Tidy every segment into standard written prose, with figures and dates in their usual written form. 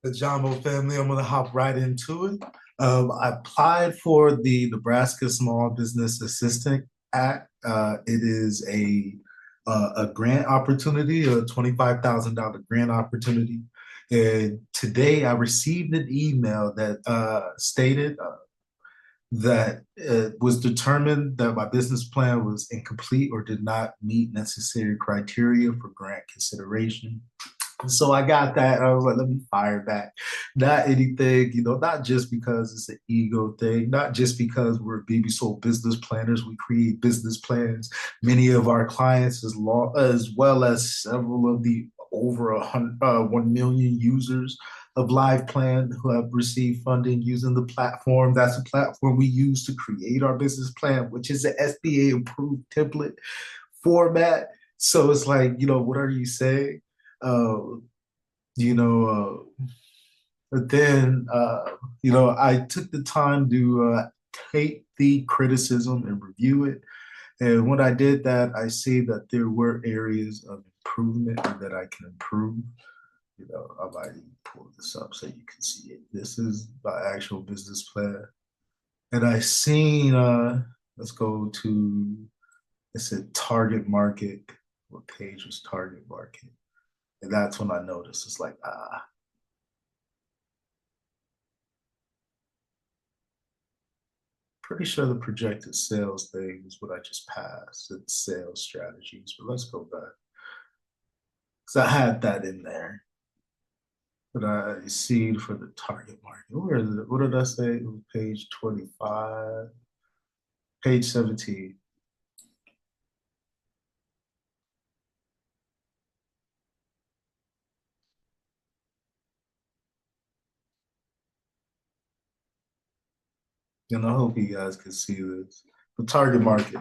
The Jumbo family, I'm going to hop right into it. I applied for the Nebraska Small Business Assistant Act. It is a grant opportunity, a $25,000 grant opportunity. And today I received an email that stated that it was determined that my business plan was incomplete or did not meet necessary criteria for grant consideration. So I got that. I was like, let me fire back. Not anything, not just because it's an ego thing, not just because we're BB Soul business planners. We create business plans. Many of our clients, as well as several of the over 1 million users of Live Plan who have received funding using the platform. That's the platform we use to create our business plan, which is an SBA approved template format. So it's like, what are you saying? Uh, but then, I took the time to take the criticism and review it. And when I did that, I see that there were areas of improvement that I can improve. I might even pull this up so you can see it. This is my actual business plan. And I seen, let's go to, it said target market. What page was target market? And that's when I noticed it's like, pretty sure the projected sales thing is what I just passed. It's sales strategies, but let's go back. Because I had that in there. But I see for the target market. Where is it? What did I say? It was page 25, page 17. And I hope you guys can see this. The target market.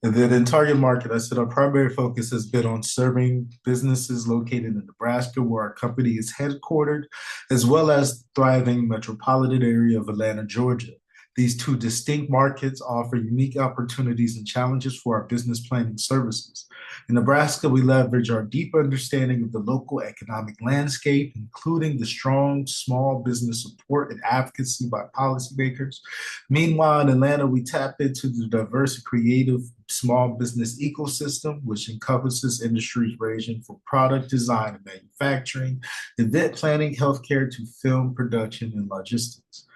And then in target market, I said our primary focus has been on serving businesses located in Nebraska, where our company is headquartered, as well as thriving metropolitan area of Atlanta, Georgia. These two distinct markets offer unique opportunities and challenges for our business planning services. In Nebraska, we leverage our deep understanding of the local economic landscape, including the strong small business support and advocacy by policymakers. Meanwhile, in Atlanta, we tap into the diverse and creative small business ecosystem, which encompasses industries ranging from product design and manufacturing, event planning, healthcare to film production and logistics.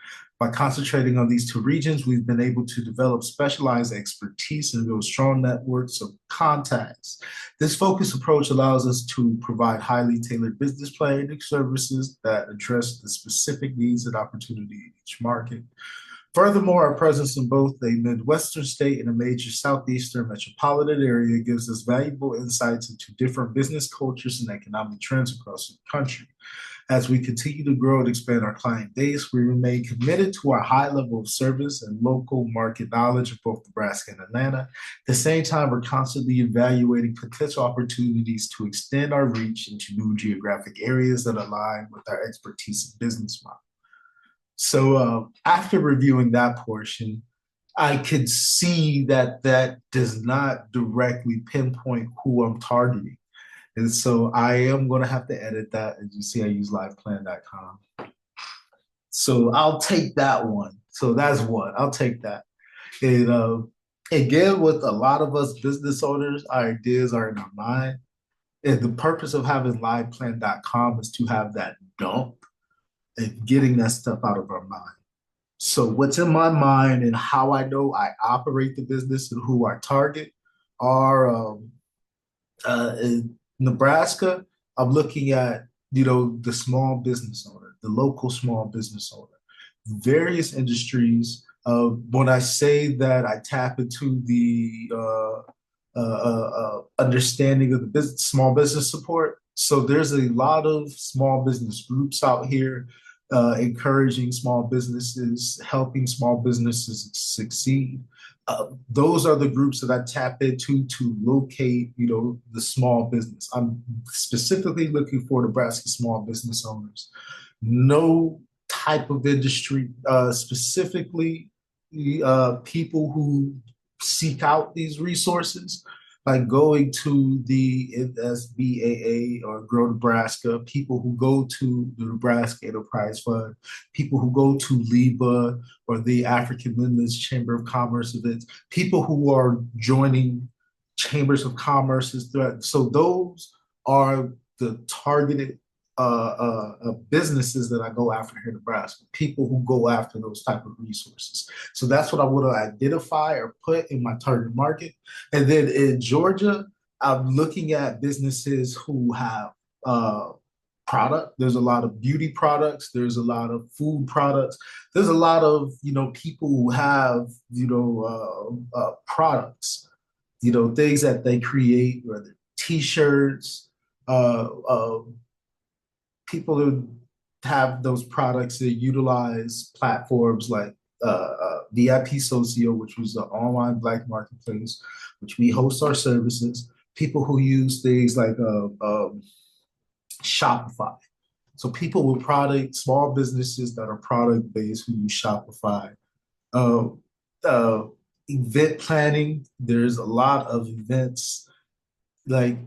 By concentrating on these two regions, we've been able to develop specialized expertise and build strong networks of contacts. This focused approach allows us to provide highly tailored business planning services that address the specific needs and opportunity in each market. Furthermore, our presence in both a Midwestern state and a major Southeastern metropolitan area gives us valuable insights into different business cultures and economic trends across the country. As we continue to grow and expand our client base, we remain committed to our high level of service and local market knowledge of both Nebraska and Atlanta. At the same time, we're constantly evaluating potential opportunities to extend our reach into new geographic areas that align with our expertise and business model. So after reviewing that portion, I could see that that does not directly pinpoint who I'm targeting. And so I am going to have to edit that. As you see, I use liveplan.com. So I'll take that one. So that's one. I'll take that. And again, with a lot of us business owners, our ideas are in our mind. And the purpose of having liveplan.com is to have that dump and getting that stuff out of our mind. So what's in my mind and how I know I operate the business and who I target are in Nebraska. I'm looking at the small business owner, the local small business owner, various industries. When I say that I tap into the understanding of the business, small business support. So there's a lot of small business groups out here encouraging small businesses, helping small businesses succeed. Those are the groups that I tap into to locate, the small business. I'm specifically looking for Nebraska small business owners. No type of industry, specifically people who seek out these resources. like going to the SBAA or Grow Nebraska, people who go to the Nebraska Enterprise Fund, people who go to LIBA or the African Midlands Chamber of Commerce events, people who are joining chambers of commerce. So those are the targeted businesses that I go after here in Nebraska, people who go after those type of resources. So that's what I want to identify or put in my target market. And then in Georgia, I'm looking at businesses who have product. There's a lot of beauty products. There's a lot of food products. There's a lot of, people who have, products, things that they create, whether t-shirts, uh, uh, people who have those products that utilize platforms like VIP Socio, which was an online black marketplace, which we host our services. People who use things like Shopify. So people with product, small businesses that are product based who use Shopify. Uh, uh, Event planning. There's a lot of events like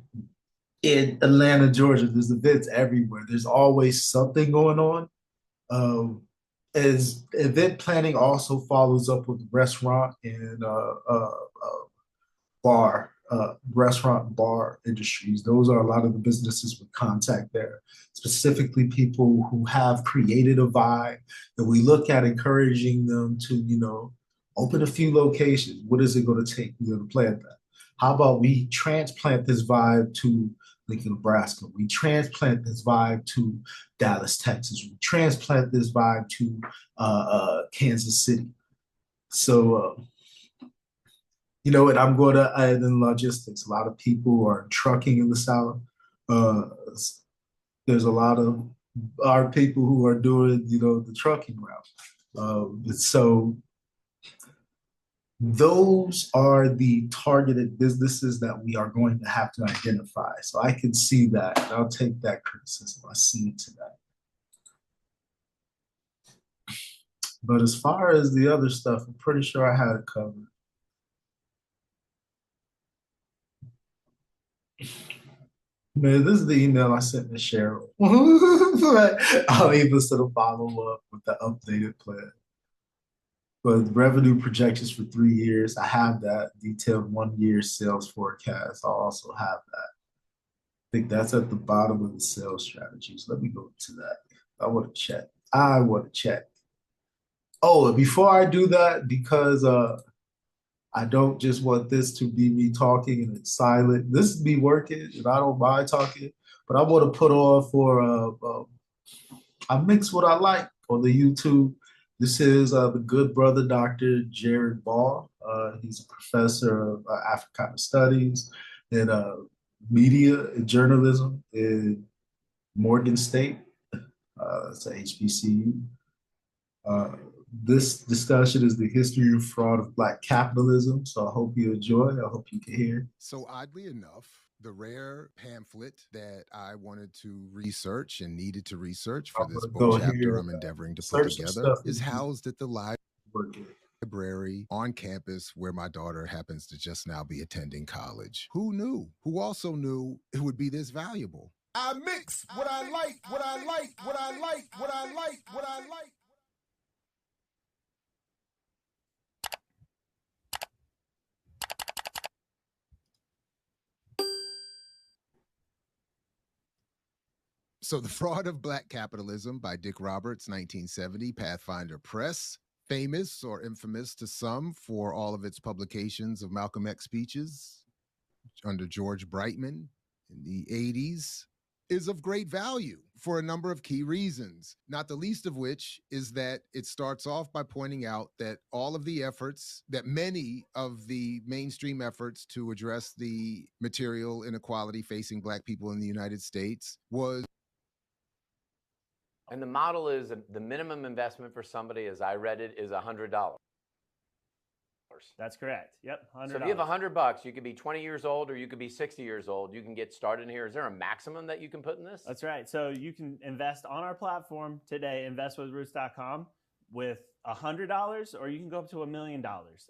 in Atlanta, Georgia. There's events everywhere. There's always something going on. As event planning also follows up with restaurant and restaurant bar industries. Those are a lot of the businesses with contact there, specifically people who have created a vibe that we look at encouraging them to, open a few locations. What is it going to take to plant that? How about we transplant this vibe to Lincoln, Nebraska? We transplant this vibe to Dallas, Texas. We transplant this vibe to Kansas City. So, and I'm going to add in logistics. A lot of people are trucking in the South. Uh, there's a lot of our people who are doing, the trucking route. So those are the targeted businesses that we are going to have to identify. So I can see that, and I'll take that criticism. I see it to that. But as far as the other stuff, I'm pretty sure I had it covered. Man, this is the email I sent to Cheryl. I'll even sort of follow up with the updated plan. But revenue projections for 3 years, I have that detailed 1 year sales forecast. I'll also have that. I think that's at the bottom of the sales strategies. Let me go to that. I want to check. Oh, before I do that, because I don't just want this to be me talking and it's silent. This is me working, and I don't mind talking, but I want to put on for I mix what I like on the YouTube. This is the good brother, Dr. Jared Ball. He's a professor of Africana Studies and media and journalism in Morgan State. It's a HBCU. This discussion is the history of fraud of Black capitalism. So I hope you enjoy. I hope you can hear. So oddly enough, the rare pamphlet that I wanted to research and needed to research for this book chapter I'm endeavoring to put together is housed at the library on campus where my daughter happens to just now be attending college. Who knew? Who also knew it would be this valuable? I mix what I like, what I like, what I like, what I like, what I like. So The Fraud of Black Capitalism by Dick Roberts, 1970, Pathfinder Press. Famous or infamous to some for all of its publications of Malcolm X speeches under George Brightman in the 80s, is of great value for a number of key reasons, not the least of which is that it starts off by pointing out that all of the efforts, that many of the mainstream efforts to address the material inequality facing Black people in the United States was. And the model is the minimum investment for somebody, as I read it, is $100. That's correct. Yep, $100. So if you have $100, you could be 20 years old or you could be 60 years old. You can get started in here. Is there a maximum that you can put in this? That's right. So you can invest on our platform today, investwithroots.com, with $100, or you can go up to $1 million.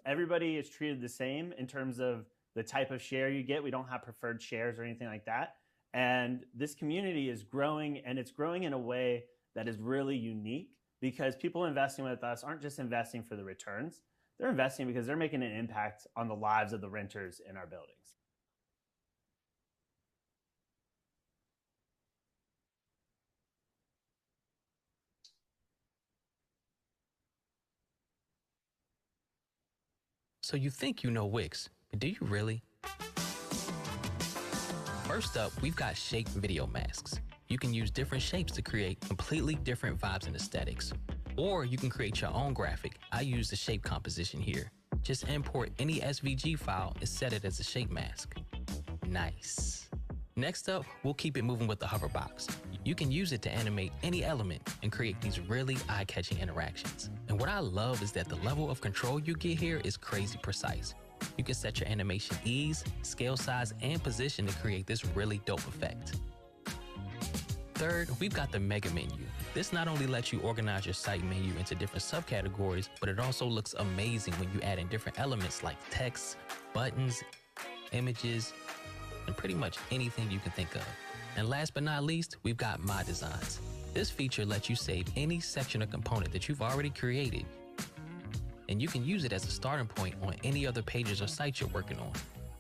Everybody is treated the same in terms of the type of share you get. We don't have preferred shares or anything like that. And this community is growing, and it's growing in a way that is really unique because people investing with us aren't just investing for the returns. They're investing because they're making an impact on the lives of the renters in our buildings. So you think you know Wix, but do you really? First up, we've got shape video masks. You can use different shapes to create completely different vibes and aesthetics. Or you can create your own graphic. I use the shape composition here. Just import any SVG file and set it as a shape mask. Nice. Next up, we'll keep it moving with the hover box. You can use it to animate any element and create these really eye-catching interactions. And what I love is that the level of control you get here is crazy precise. You can set your animation ease, scale size, and position to create this really dope effect. Third, we've got the mega menu. This not only lets you organize your site menu into different subcategories, but it also looks amazing when you add in different elements like text, buttons, images, and pretty much anything you can think of. And last but not least, we've got My Designs. This feature lets you save any section or component that you've already created, and you can use it as a starting point on any other pages or sites you're working on.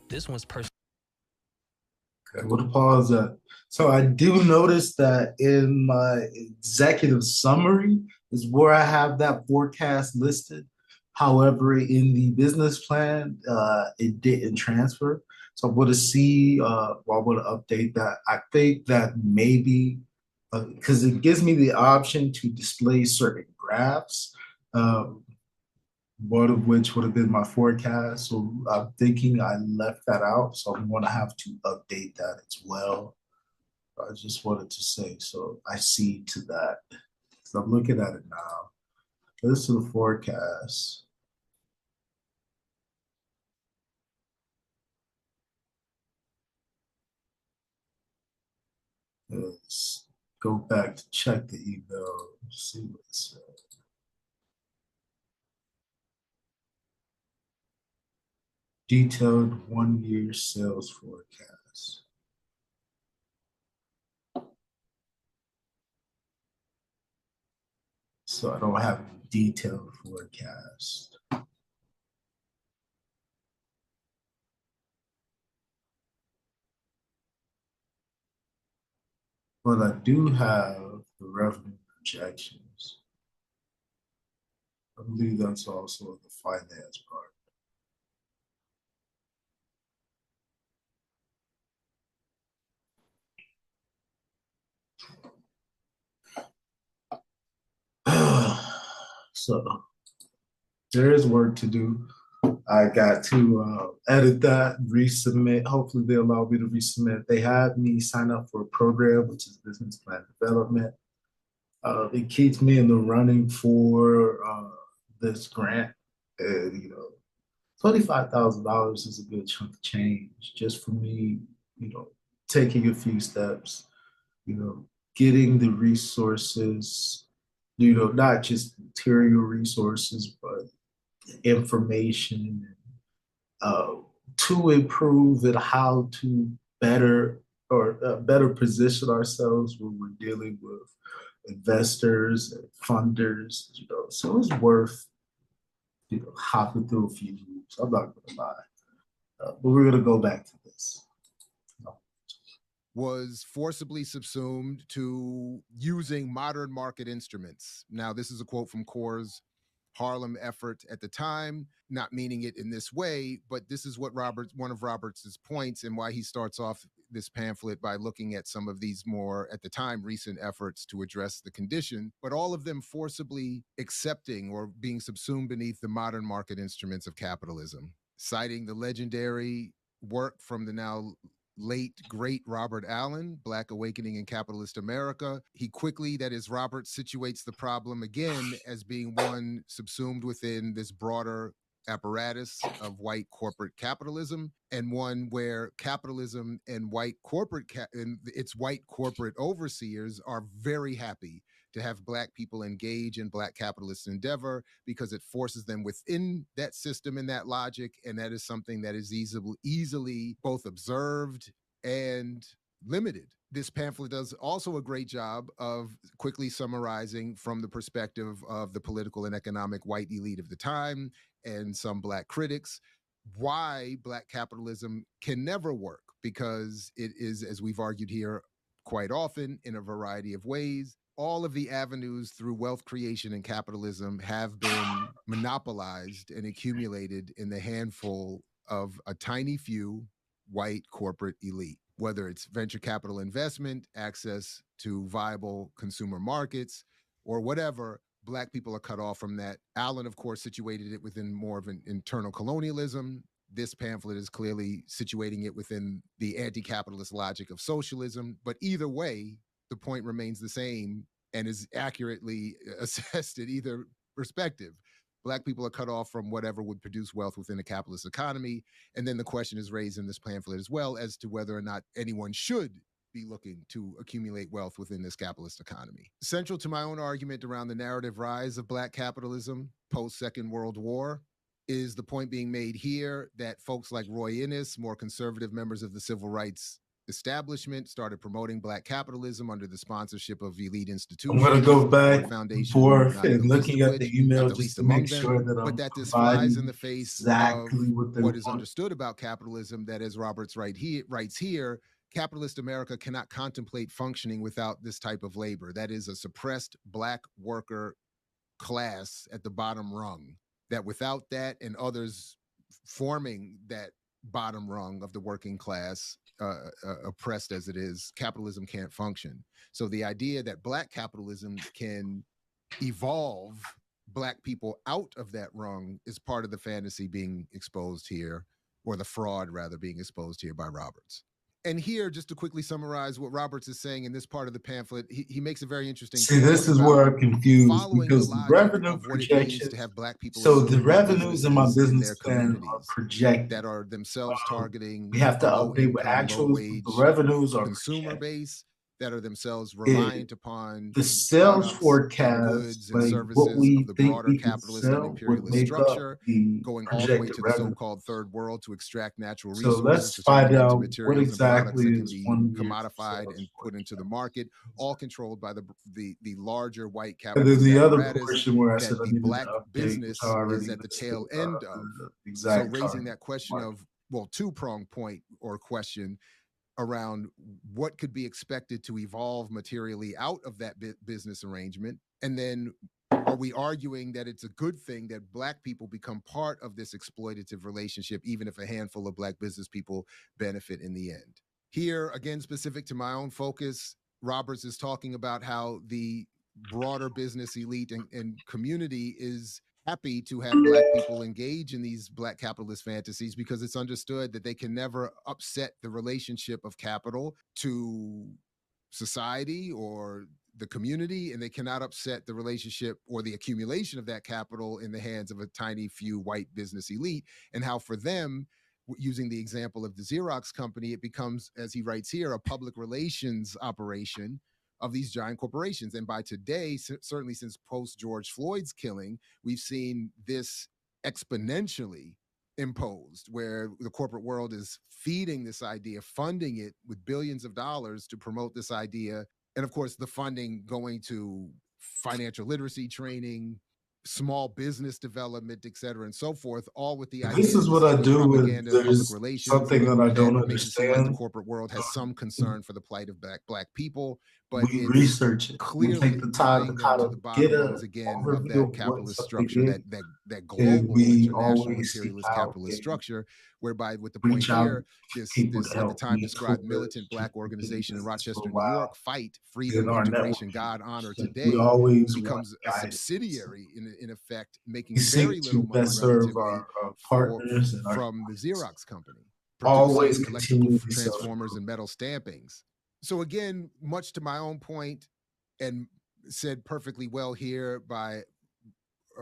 This one's personal. Okay, we'll pause that. So I do notice that in my executive summary is where I have that forecast listed. However, in the business plan, it didn't transfer. So I'm going to see, I'm going to update that. I think that maybe, because it gives me the option to display certain graphs, one of which would have been my forecast. So I'm thinking I left that out. So I'm going to have to update that as well. I just wanted to say, so I see to that. So I'm looking at it now. This is the forecast. Let's go back to check the email, see what it said. Detailed 1-year sales forecast. So I don't have a detailed forecast. But I do have the revenue projections. I believe that's also the finance part. So there is work to do. I got to edit that, resubmit. Hopefully they allow me to resubmit. They had me sign up for a program, which is business plan development. It keeps me in the running for this grant. And, $25,000 is a good chunk of change just for me, taking a few steps, getting the resources, not just material resources, but information to improve and how to better position ourselves when we're dealing with investors and funders, so it's worth, hopping through a few hoops. I'm not gonna lie, but we're gonna go back to this. Was forcibly subsumed to using modern market instruments. Now, this is a quote from Core's Harlem effort at the time, not meaning it in this way, but this is what one of Roberts's points, and why he starts off this pamphlet by looking at some of these more, at the time, recent efforts to address the condition, but all of them forcibly accepting or being subsumed beneath the modern market instruments of capitalism, citing the legendary work from the now late, great Robert Allen, Black Awakening in Capitalist America. He quickly, that is, Robert situates the problem again as being one subsumed within this broader apparatus of white corporate capitalism, and one where capitalism and white corporate and its white corporate overseers are very happy to have Black people engage in Black capitalist endeavor because it forces them within that system and that logic. And that is something that is easily both observed and limited. This pamphlet does also a great job of quickly summarizing from the perspective of the political and economic white elite of the time and some Black critics why Black capitalism can never work, because it is, as we've argued here quite often in a variety of ways, all of the avenues through wealth creation and capitalism have been monopolized and accumulated in the handful of a tiny few white corporate elite. Whether it's venture capital investment, access to viable consumer markets, or whatever, Black people are cut off from that. Allen, of course, situated it within more of an internal colonialism. This pamphlet is clearly situating it within the anti-capitalist logic of socialism. But either way, the point remains the same and is accurately assessed at either perspective. Black people are cut off from whatever would produce wealth within a capitalist economy. And then the question is raised in this pamphlet as well as to whether or not anyone should be looking to accumulate wealth within this capitalist economy. Central to my own argument around the narrative rise of Black capitalism post-Second World War is the point being made here that folks like Roy Innis, more conservative members of the civil rights establishment, started promoting Black capitalism under the sponsorship of elite institutions. I'm going to go back and forth and looking at the email just to make sure that I'm but that this flies in the face exactly of what is understood about capitalism, that as Roberts writes here, capitalist America cannot contemplate functioning without this type of labor. That is a suppressed Black worker class at the bottom rung, that without that and others forming that bottom rung of the working class, oppressed as it is, capitalism can't function. So the idea that Black capitalism can evolve Black people out of that rung is part of the fantasy being exposed here, or the fraud rather being exposed here by Roberts. And here, just to quickly summarize what Roberts is saying in this part of the pamphlet, he makes a very interesting See, this is where I'm confused because the revenue projections, to have Black people so the revenues in my business plan are projected. That are themselves targeting we have to update with actuals. The revenues are consumer base that are themselves reliant upon the sales forecast, and like what we of the think broader we can capitalist sell and would imperialist make structure, up the going all the way to the revenue. so-called third world to extract natural So resources. let's to find turn out into materials what and exactly products is that 1 can be year's commodified sales and put into the forecast. market, all controlled by the larger white And capitalist then the other apparatus portion where I that said I the needed Black to update, business which I already is at the listed, tail end of. the So exact raising target that question market. of, well, two-pronged point or question around what could be expected to evolve materially out of that business arrangement. And then are we arguing that it's a good thing that Black people become part of this exploitative relationship, even if a handful of Black business people benefit in the end? Here, again, specific to my own focus, Roberts is talking about how the broader business elite and community is happy to have Black people engage in these Black capitalist fantasies because it's understood that they can never upset the relationship of capital to society or the community, and they cannot upset the relationship or the accumulation of that capital in the hands of a tiny few white business elite, and how for them, using the example of the Xerox company, it becomes, as he writes here, a public relations operation of these giant corporations. And by today, certainly since post-George Floyd's killing, we've seen this exponentially imposed, where the corporate world is feeding this idea, funding it with billions of dollars to promote this idea. And of course, the funding going to financial literacy training, small business development, et cetera, and so forth, all with the idea. This is what I do with there's something that I don't understand. Makes it seem like the corporate world has some concern for the plight of Black people, but we research it. Clearly, we take the time to kind of get a again overview of that capitalist structure, that global international imperialist capitalist structure, whereby with the point here, this at the time described militant Black organization in Rochester, New York, Fight, Freedom, Integration, God, Honor Today, becomes a subsidiary in effect, making very little money relatively from the Xerox company, producing electrical transformers and metal stampings. So again, much to my own point, and said perfectly well here by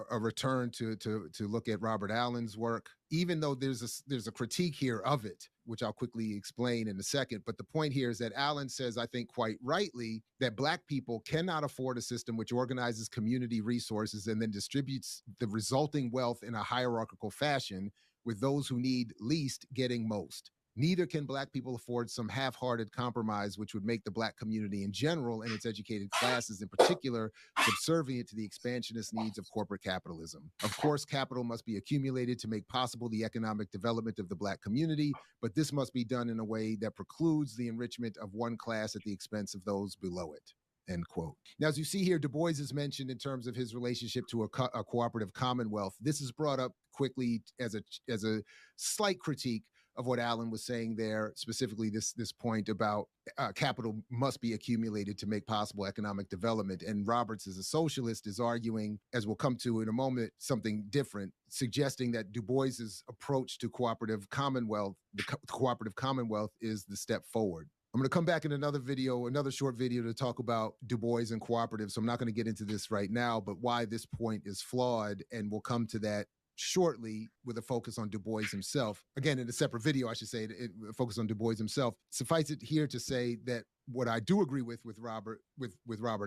a return to look at Robert Allen's work, even though there's a critique here of it, which I'll quickly explain in a second. But the point here is that Allen says, I think quite rightly, that Black people cannot afford a system which organizes community resources and then distributes the resulting wealth in a hierarchical fashion, with those who need least getting most. Neither can Black people afford some half-hearted compromise which would make the Black community in general and its educated classes in particular subservient to the expansionist needs of corporate capitalism. Of course, capital must be accumulated to make possible the economic development of the Black community, but this must be done in a way that precludes the enrichment of one class at the expense of those below it. End quote. Now, as you see here, Du Bois is mentioned in terms of his relationship to a cooperative commonwealth. This is brought up quickly as a slight critique of what Allen was saying there, specifically this point about capital must be accumulated to make possible economic development. And Roberts, as a socialist, is arguing, as we'll come to in a moment, something different, suggesting that Du Bois's approach to cooperative commonwealth, the cooperative commonwealth, is the step forward. I'm going to come back in another video, another short video, to talk about Du Bois and cooperative. So I'm not going to get into this right now, but why this point is flawed, and we'll come to that shortly with a focus on Du Bois himself. Again, in a separate video, I should say, focus on Du Bois himself. Suffice it here to say that what I do agree with Robert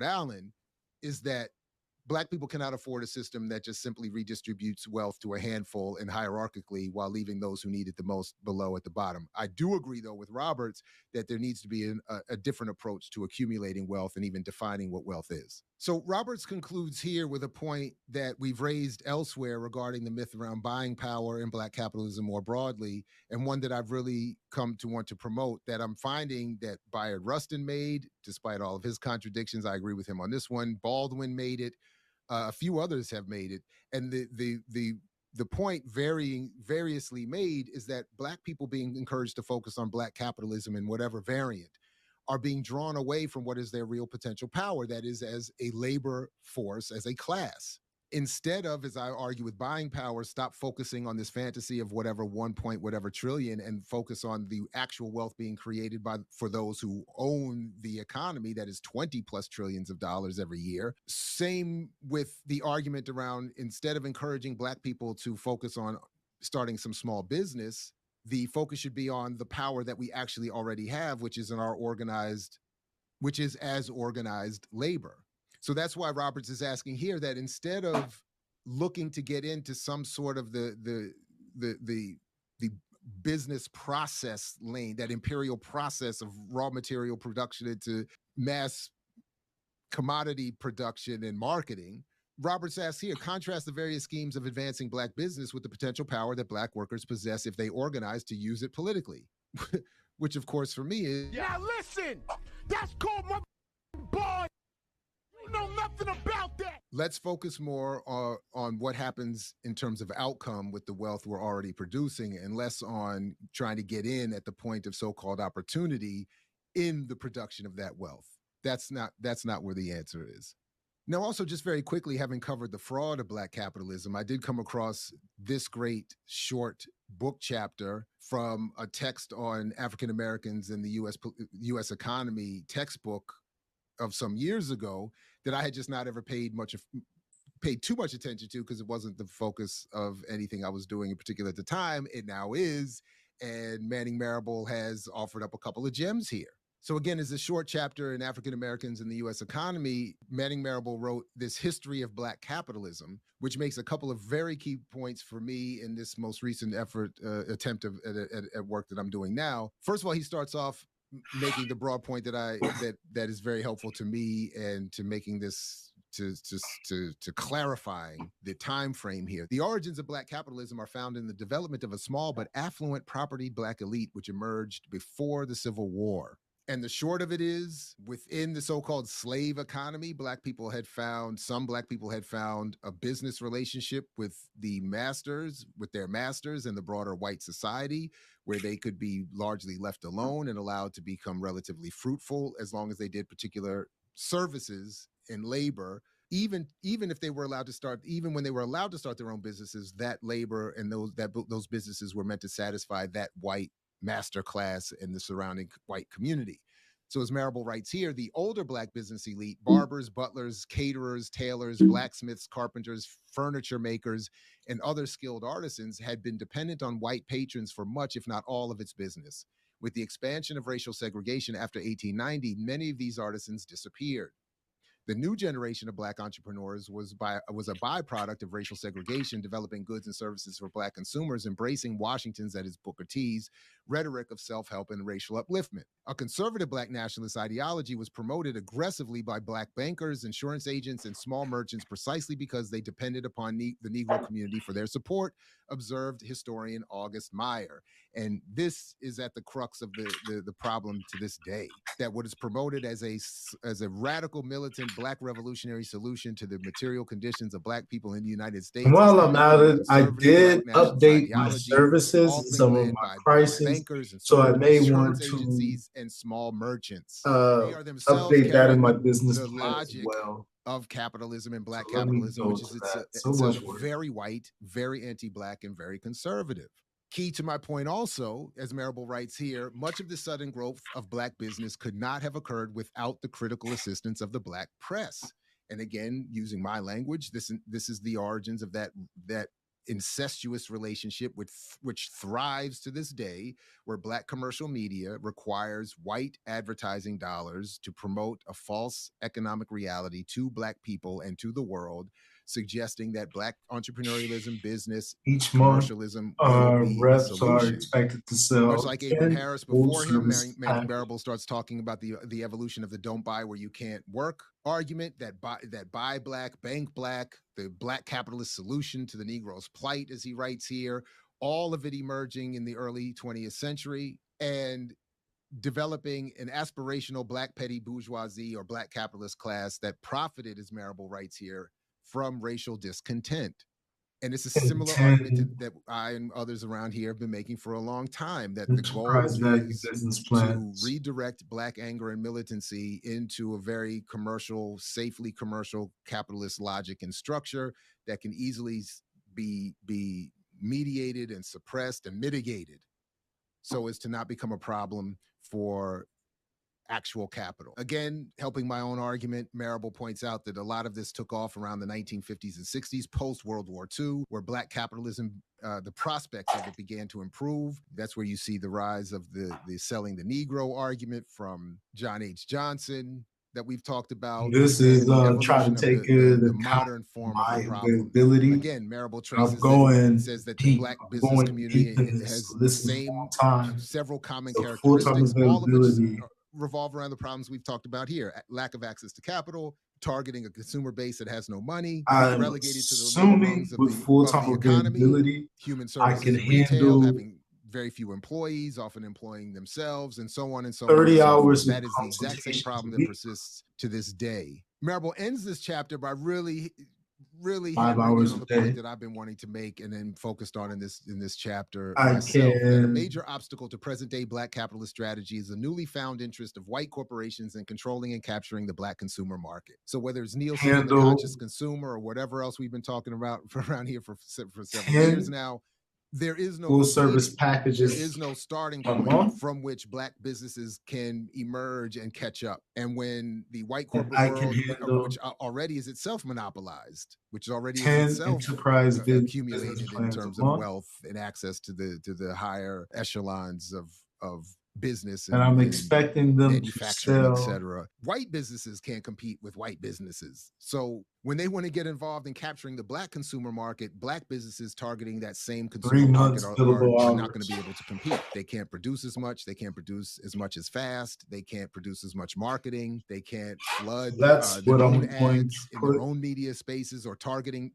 Allen is that Black people cannot afford a system that just simply redistributes wealth to a handful and hierarchically while leaving those who need it the most below at the bottom. I do agree, though, with Roberts that there needs to be a different approach to accumulating wealth and even defining what wealth is. So Roberts concludes here with a point that we've raised elsewhere regarding the myth around buying power in Black capitalism more broadly, and one that I've really come to want to promote, that I'm finding that Bayard Rustin made, despite all of his contradictions. I agree with him on this one. Baldwin made it. A few others have made it. And the point variously made is that Black people being encouraged to focus on Black capitalism in whatever variant are being drawn away from what is their real potential power, that is, as a labor force, as a class. Instead of, as I argue with buying power, stop focusing on this fantasy of whatever 1 point whatever trillion and focus on the actual wealth being created for those who own the economy, that is 20 plus trillions of dollars every year. Same with the argument around, instead of encouraging Black people to focus on starting some small business, the focus should be on the power that we actually already have, which is as organized labor. So that's why Roberts is asking here that instead of looking to get into some sort of the business process lane, that imperial process of raw material production into mass commodity production and marketing, Roberts asks here, contrast the various schemes of advancing Black business with the potential power that Black workers possess if they organize to use it politically. Which, of course, for me is... Now listen, that's called my boy. You know nothing about that. Let's focus more on what happens in terms of outcome with the wealth we're already producing, and less on trying to get in at the point of so-called opportunity in the production of that wealth. That's not where the answer is. Now, also, just very quickly, having covered the fraud of Black capitalism, I did come across this great short book chapter from a text on African Americans in the U.S. economy textbook of some years ago that I had just not ever paid too much attention to, because it wasn't the focus of anything I was doing in particular at the time. It now is, and Manning Marable has offered up a couple of gems here. So again, as a short chapter in African Americans in the U.S. economy, Manning Marable wrote this history of Black capitalism, which makes a couple of very key points for me in this most recent attempt at work that I'm doing now. First of all, he starts off making the broad point that is very helpful to me, and to making this to clarifying the time frame here. The origins of Black capitalism are found in the development of a small but affluent propertied Black elite which emerged before the Civil War. And the short of it is, within the so-called slave economy, some Black people had found a business relationship with their masters and the broader white society, where they could be largely left alone and allowed to become relatively fruitful as long as they did particular services and labor. Even if they were allowed to start, even when they were allowed to start their own businesses, that labor and those businesses were meant to satisfy that white master class and the surrounding white community. So as Marable writes here, the older Black business elite, barbers, butlers, caterers, tailors, blacksmiths, carpenters, furniture makers, and other skilled artisans had been dependent on white patrons for much, if not all, of its business. With the expansion of racial segregation after 1890, many of these artisans disappeared. The new generation of Black entrepreneurs was a byproduct of racial segregation, developing goods and services for Black consumers, embracing Washington's, that is Booker T's, rhetoric of self-help and racial upliftment. A conservative Black nationalist ideology was promoted aggressively by Black bankers, insurance agents, and small merchants precisely because they depended upon the Negro community for their support, observed historian August Meyer. And this is at the crux of the problem to this day, that what is promoted as a radical militant Black revolutionary solution to the material conditions of Black people in the United States. And while I'm at it, I did update my services and some of my prices, so I may want to and small merchants. update that in my business plan as well. Of capitalism and Black capitalism, which is itself very white, very anti-Black, and very conservative. Key to my point also, as Marable writes here, much of the sudden growth of Black business could not have occurred without the critical assistance of the Black press. And again, using my language, this is the origins of that incestuous relationship which thrives to this day, where Black commercial media requires white advertising dollars to promote a false economic reality to Black people and to the world, suggesting that Black entrepreneurialism, business, commercialism will be a solution. Are expected to sell. Much like Abram Harris before him, Marable starts talking about the evolution of the "don't buy where you can't work" argument, that buy Black, bank Black, the Black capitalist solution to the Negro's plight, as he writes here, all of it emerging in the early 20th century and developing an aspirational Black petty bourgeoisie or Black capitalist class that profited, as Marable writes here, from racial discontent. And it's a similar argument that I and others around here have been making for a long time, that the goal is to redirect Black anger and militancy into a very commercial, safely commercial capitalist logic and structure that can easily be mediated and suppressed and mitigated so as to not become a problem for actual capital. Again, helping my own argument, Marable points out that a lot of this took off around the 1950s and 60s, post-World War II, where Black capitalism, the prospects of it began to improve. That's where you see the rise of the selling the Negro argument from John H. Johnson that we've talked about. This is trying to take the modern form of the problem. Again, Marable traces says that the Black business community has the same several common characteristics, all of which revolve around the problems we've talked about here: lack of access to capital, targeting a consumer base that has no money, relegated to the low rungs of the economy, human services and retail, having very few employees, often employing themselves, and so on and so on. 30 hours. That is the exact same problem that persists to this day. Marable ends this chapter by really 5 hours the point that I've been wanting to make and then focused on in this chapter myself. That a major obstacle to present-day Black capitalist strategy is the newly found interest of white corporations in controlling and capturing the Black consumer market. So whether it's Nielsen and the conscious consumer or whatever else we've been talking about around here for several years now, there is no full service packages. There is no starting point from which Black businesses can emerge and catch up. And when the white corporate world, which already is itself monopolized, which already is itself accumulated in terms of wealth and access to the higher echelons of business and I'm expecting them manufacturing, etc. White businesses can't compete with white businesses. So when they want to get involved in capturing the Black consumer market, Black businesses targeting that same consumer market are not going to be able to compete. They can't produce as much. They can't produce as much as fast. They can't produce as much marketing. They can't flood their own ads in their own media spaces or targeting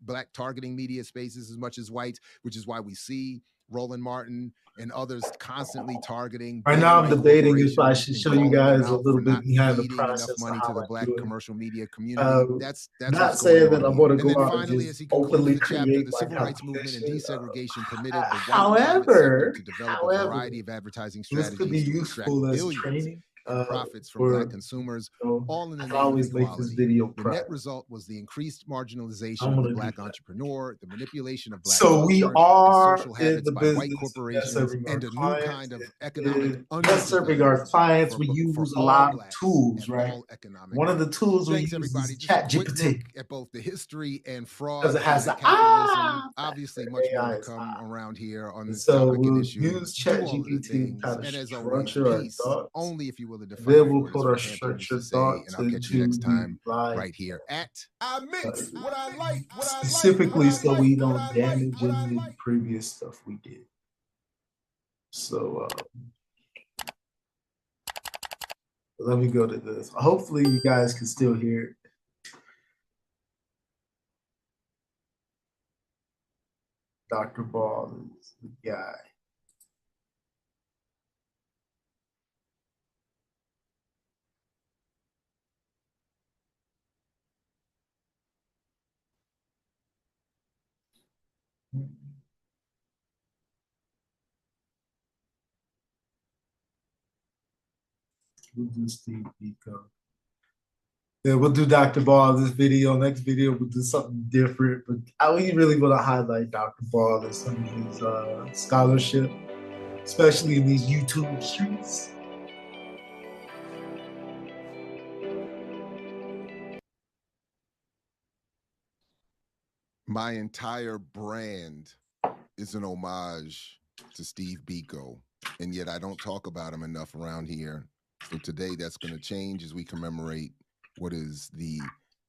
media spaces as much as whites, which is why we see Roland Martin and others constantly targeting. Right now, I'm debating if I should show you guys a little bit behind the process enough money to the Black commercial media community. That's not saying that I'm going to go out finally, and as he openly the chapter, create the civil rights movement and desegregation permitted the however, to develop a variety of advertising strategies this could be useful as training. and profits from for, Black consumers, all in the I name of always make this equality. video The private. net result was the increased marginalization I'm of the gonna Black do that. entrepreneur, the manipulation of Black So we culture and are social in habits the by white business of corporations, serving our and a new clients. kind of economic Just serving our underdevelopment clients, we for use a all lot of Blacks tools, at right? all economic One of the levels. tools we Thanks, use everybody. is Just a quick ChatGPT look at both the history and fraud because it of has Black the capitalism. Obviously, much more AI to is come around here on And this so topic and we'll issue. use Do all of the ChatGPT to things, kind of and as always, structure our peace thoughts. only if you're willing to And fight then for we'll it, as put our Fred Hampton used to structured say. thoughts And I'll catch you into next time the live right here at I mix what I like, what I like, specifically so we what don't I like, damage what I any of the like. previous stuff we did. So let me go to this. Hopefully you guys can still hear it. Dr. Ball is the guy. We'll do Steve Biko. Yeah, we'll do Dr. Ball this video. Next video, we'll do something different. But we really want to highlight Dr. Ball and some of his scholarship, especially in these YouTube streets. My entire brand is an homage to Steve Biko, and yet I don't talk about him enough around here. So today that's going to change as we commemorate what is the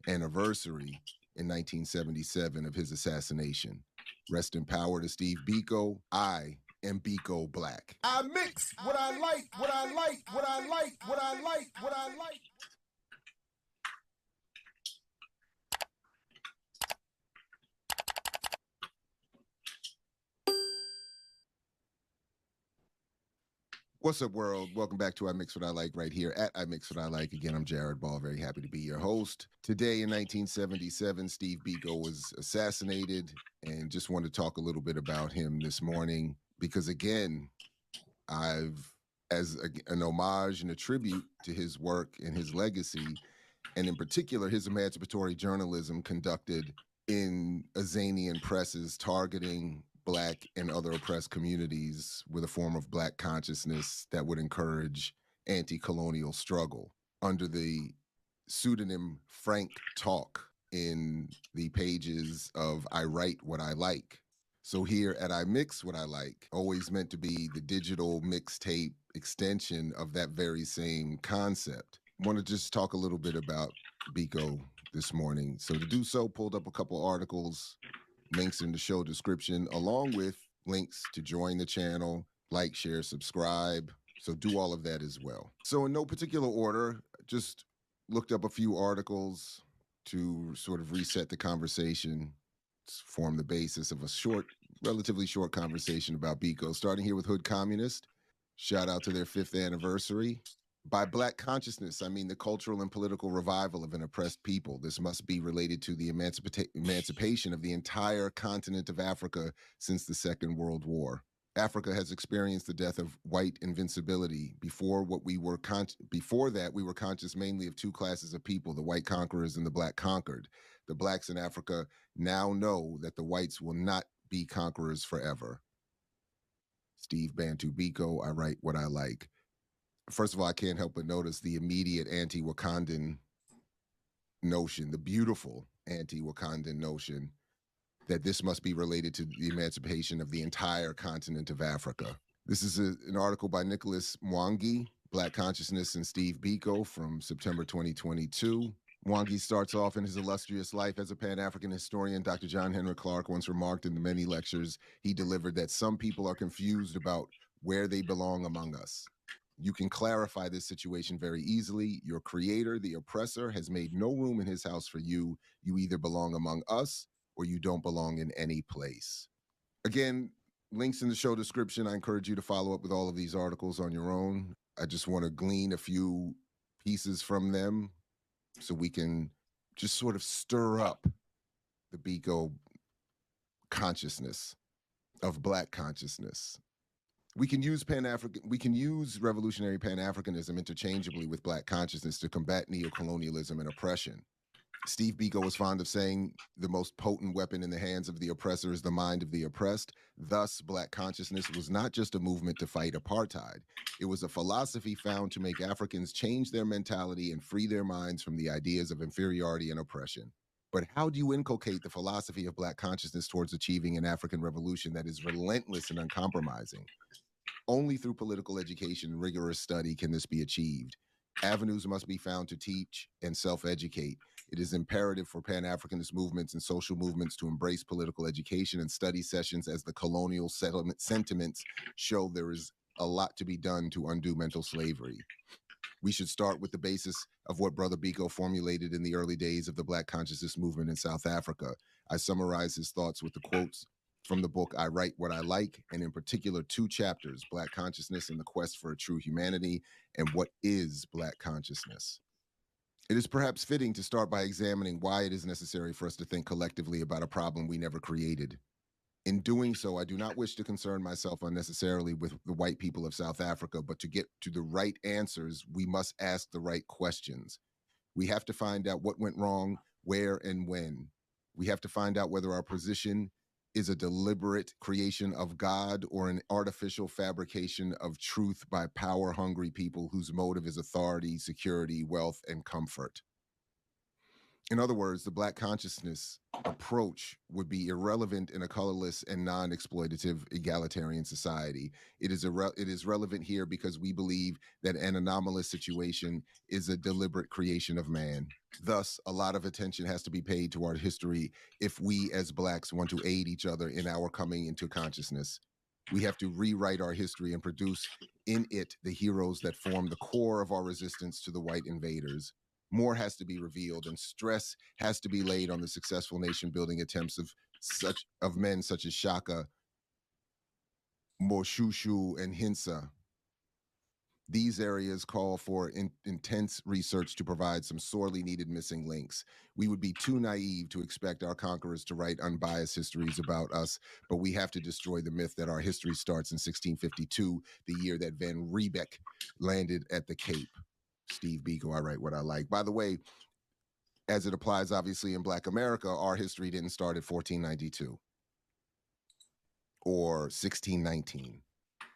anniversary in 1977 of his assassination. Rest in power to Steve Biko. I am Biko Black. I mix what I like, what I like, what I like, what I like, what I like. What's up, world? Welcome back to I Mix What I Like right here at I Mix What I Like. Again, I'm Jared Ball. Very happy to be your host. Today in 1977, Steve Biko was assassinated, and just want to talk a little bit about him this morning because, again, as an homage and a tribute to his work and his legacy, and in particular, his emancipatory journalism conducted in Azanian presses targeting Black and other oppressed communities with a form of Black consciousness that would encourage anti-colonial struggle under the pseudonym Frank Talk in the pages of I Write What I Like. So here at I Mix What I Like, always meant to be the digital mixtape extension of that very same concept. I want to just talk a little bit about Biko this morning. So to do so, pulled up a couple articles, links in the show description, along with links to join the channel, like, share, subscribe. So do all of that as well. So in no particular order, just looked up a few articles to sort of reset the conversation, form the basis of a relatively short conversation about Biko. Starting here with Hood Communist. Shout out to their 5th anniversary. By Black consciousness, I mean the cultural and political revival of an oppressed people. This must be related to the emancipation of the entire continent of Africa since the Second World War. Africa has experienced the death of white invincibility. Before that, we were conscious mainly of 2 classes of people, the white conquerors and the Black conquered. The Blacks in Africa now know that the whites will not be conquerors forever. Steve Bantu Biko, I Write What I Like. First of all, I can't help but notice the immediate anti-Wakandan notion, the beautiful anti-Wakandan notion that this must be related to the emancipation of the entire continent of Africa. This is an article by Nicholas Mwangi, Black Consciousness and Steve Biko from September 2022. Mwangi starts off in his illustrious life as a Pan-African historian. Dr. John Henrik Clarke once remarked in the many lectures he delivered that some people are confused about where they belong among us. You can clarify this situation very easily. Your creator, the oppressor, has made no room in his house for you. You either belong among us or you don't belong in any place. Again, links in the show description. I encourage you to follow up with all of these articles on your own. I just want to glean a few pieces from them so we can just sort of stir up the Biko consciousness of Black consciousness. We can use revolutionary Pan-Africanism interchangeably with Black consciousness to combat neocolonialism and oppression. Steve Biko was fond of saying the most potent weapon in the hands of the oppressor is the mind of the oppressed. Thus, Black consciousness was not just a movement to fight apartheid. It was a philosophy found to make Africans change their mentality and free their minds from the ideas of inferiority and oppression. But how do you inculcate the philosophy of Black consciousness towards achieving an African revolution that is relentless and uncompromising? Only through political education and rigorous study can this be achieved. Avenues must be found to teach and self-educate. It is imperative for Pan-Africanist movements and social movements to embrace political education and study sessions, as the colonial sentiments show there is a lot to be done to undo mental slavery. We should start with the basis of what Brother Biko formulated in the early days of the Black consciousness movement in South Africa. I summarize his thoughts with the quotes from the book I Write What I Like, and in particular 2 chapters, Black Consciousness and the Quest for a True Humanity, and What is Black Consciousness. It is perhaps fitting to start by examining why it is necessary for us to think collectively about a problem we never created. In doing so, I do not wish to concern myself unnecessarily with the white people of South Africa, but to get to the right answers, we must ask the right questions. We have to find out what went wrong, where, and when. We have to find out whether our position is a deliberate creation of God or an artificial fabrication of truth by power-hungry people whose motive is authority, security, wealth, and comfort. In other words, the Black consciousness approach would be irrelevant in a colorless and non-exploitative egalitarian society. It is relevant here because we believe that an anomalous situation is a deliberate creation of man. Thus, a lot of attention has to be paid to our history if we as Blacks want to aid each other in our coming into consciousness. We have to rewrite our history and produce in it the heroes that form the core of our resistance to the white invaders. More has to be revealed, and stress has to be laid on the successful nation-building attempts of men such as Shaka, Moshushu, and Hinsa. These areas call for intense research to provide some sorely needed missing links. We would be too naive to expect our conquerors to write unbiased histories about us, but we have to destroy the myth that our history starts in 1652, the year that Van Riebeck landed at the Cape. Steve Biko, I Write What I Like. By the way, as it applies obviously in Black America, our history didn't start at 1492 or 1619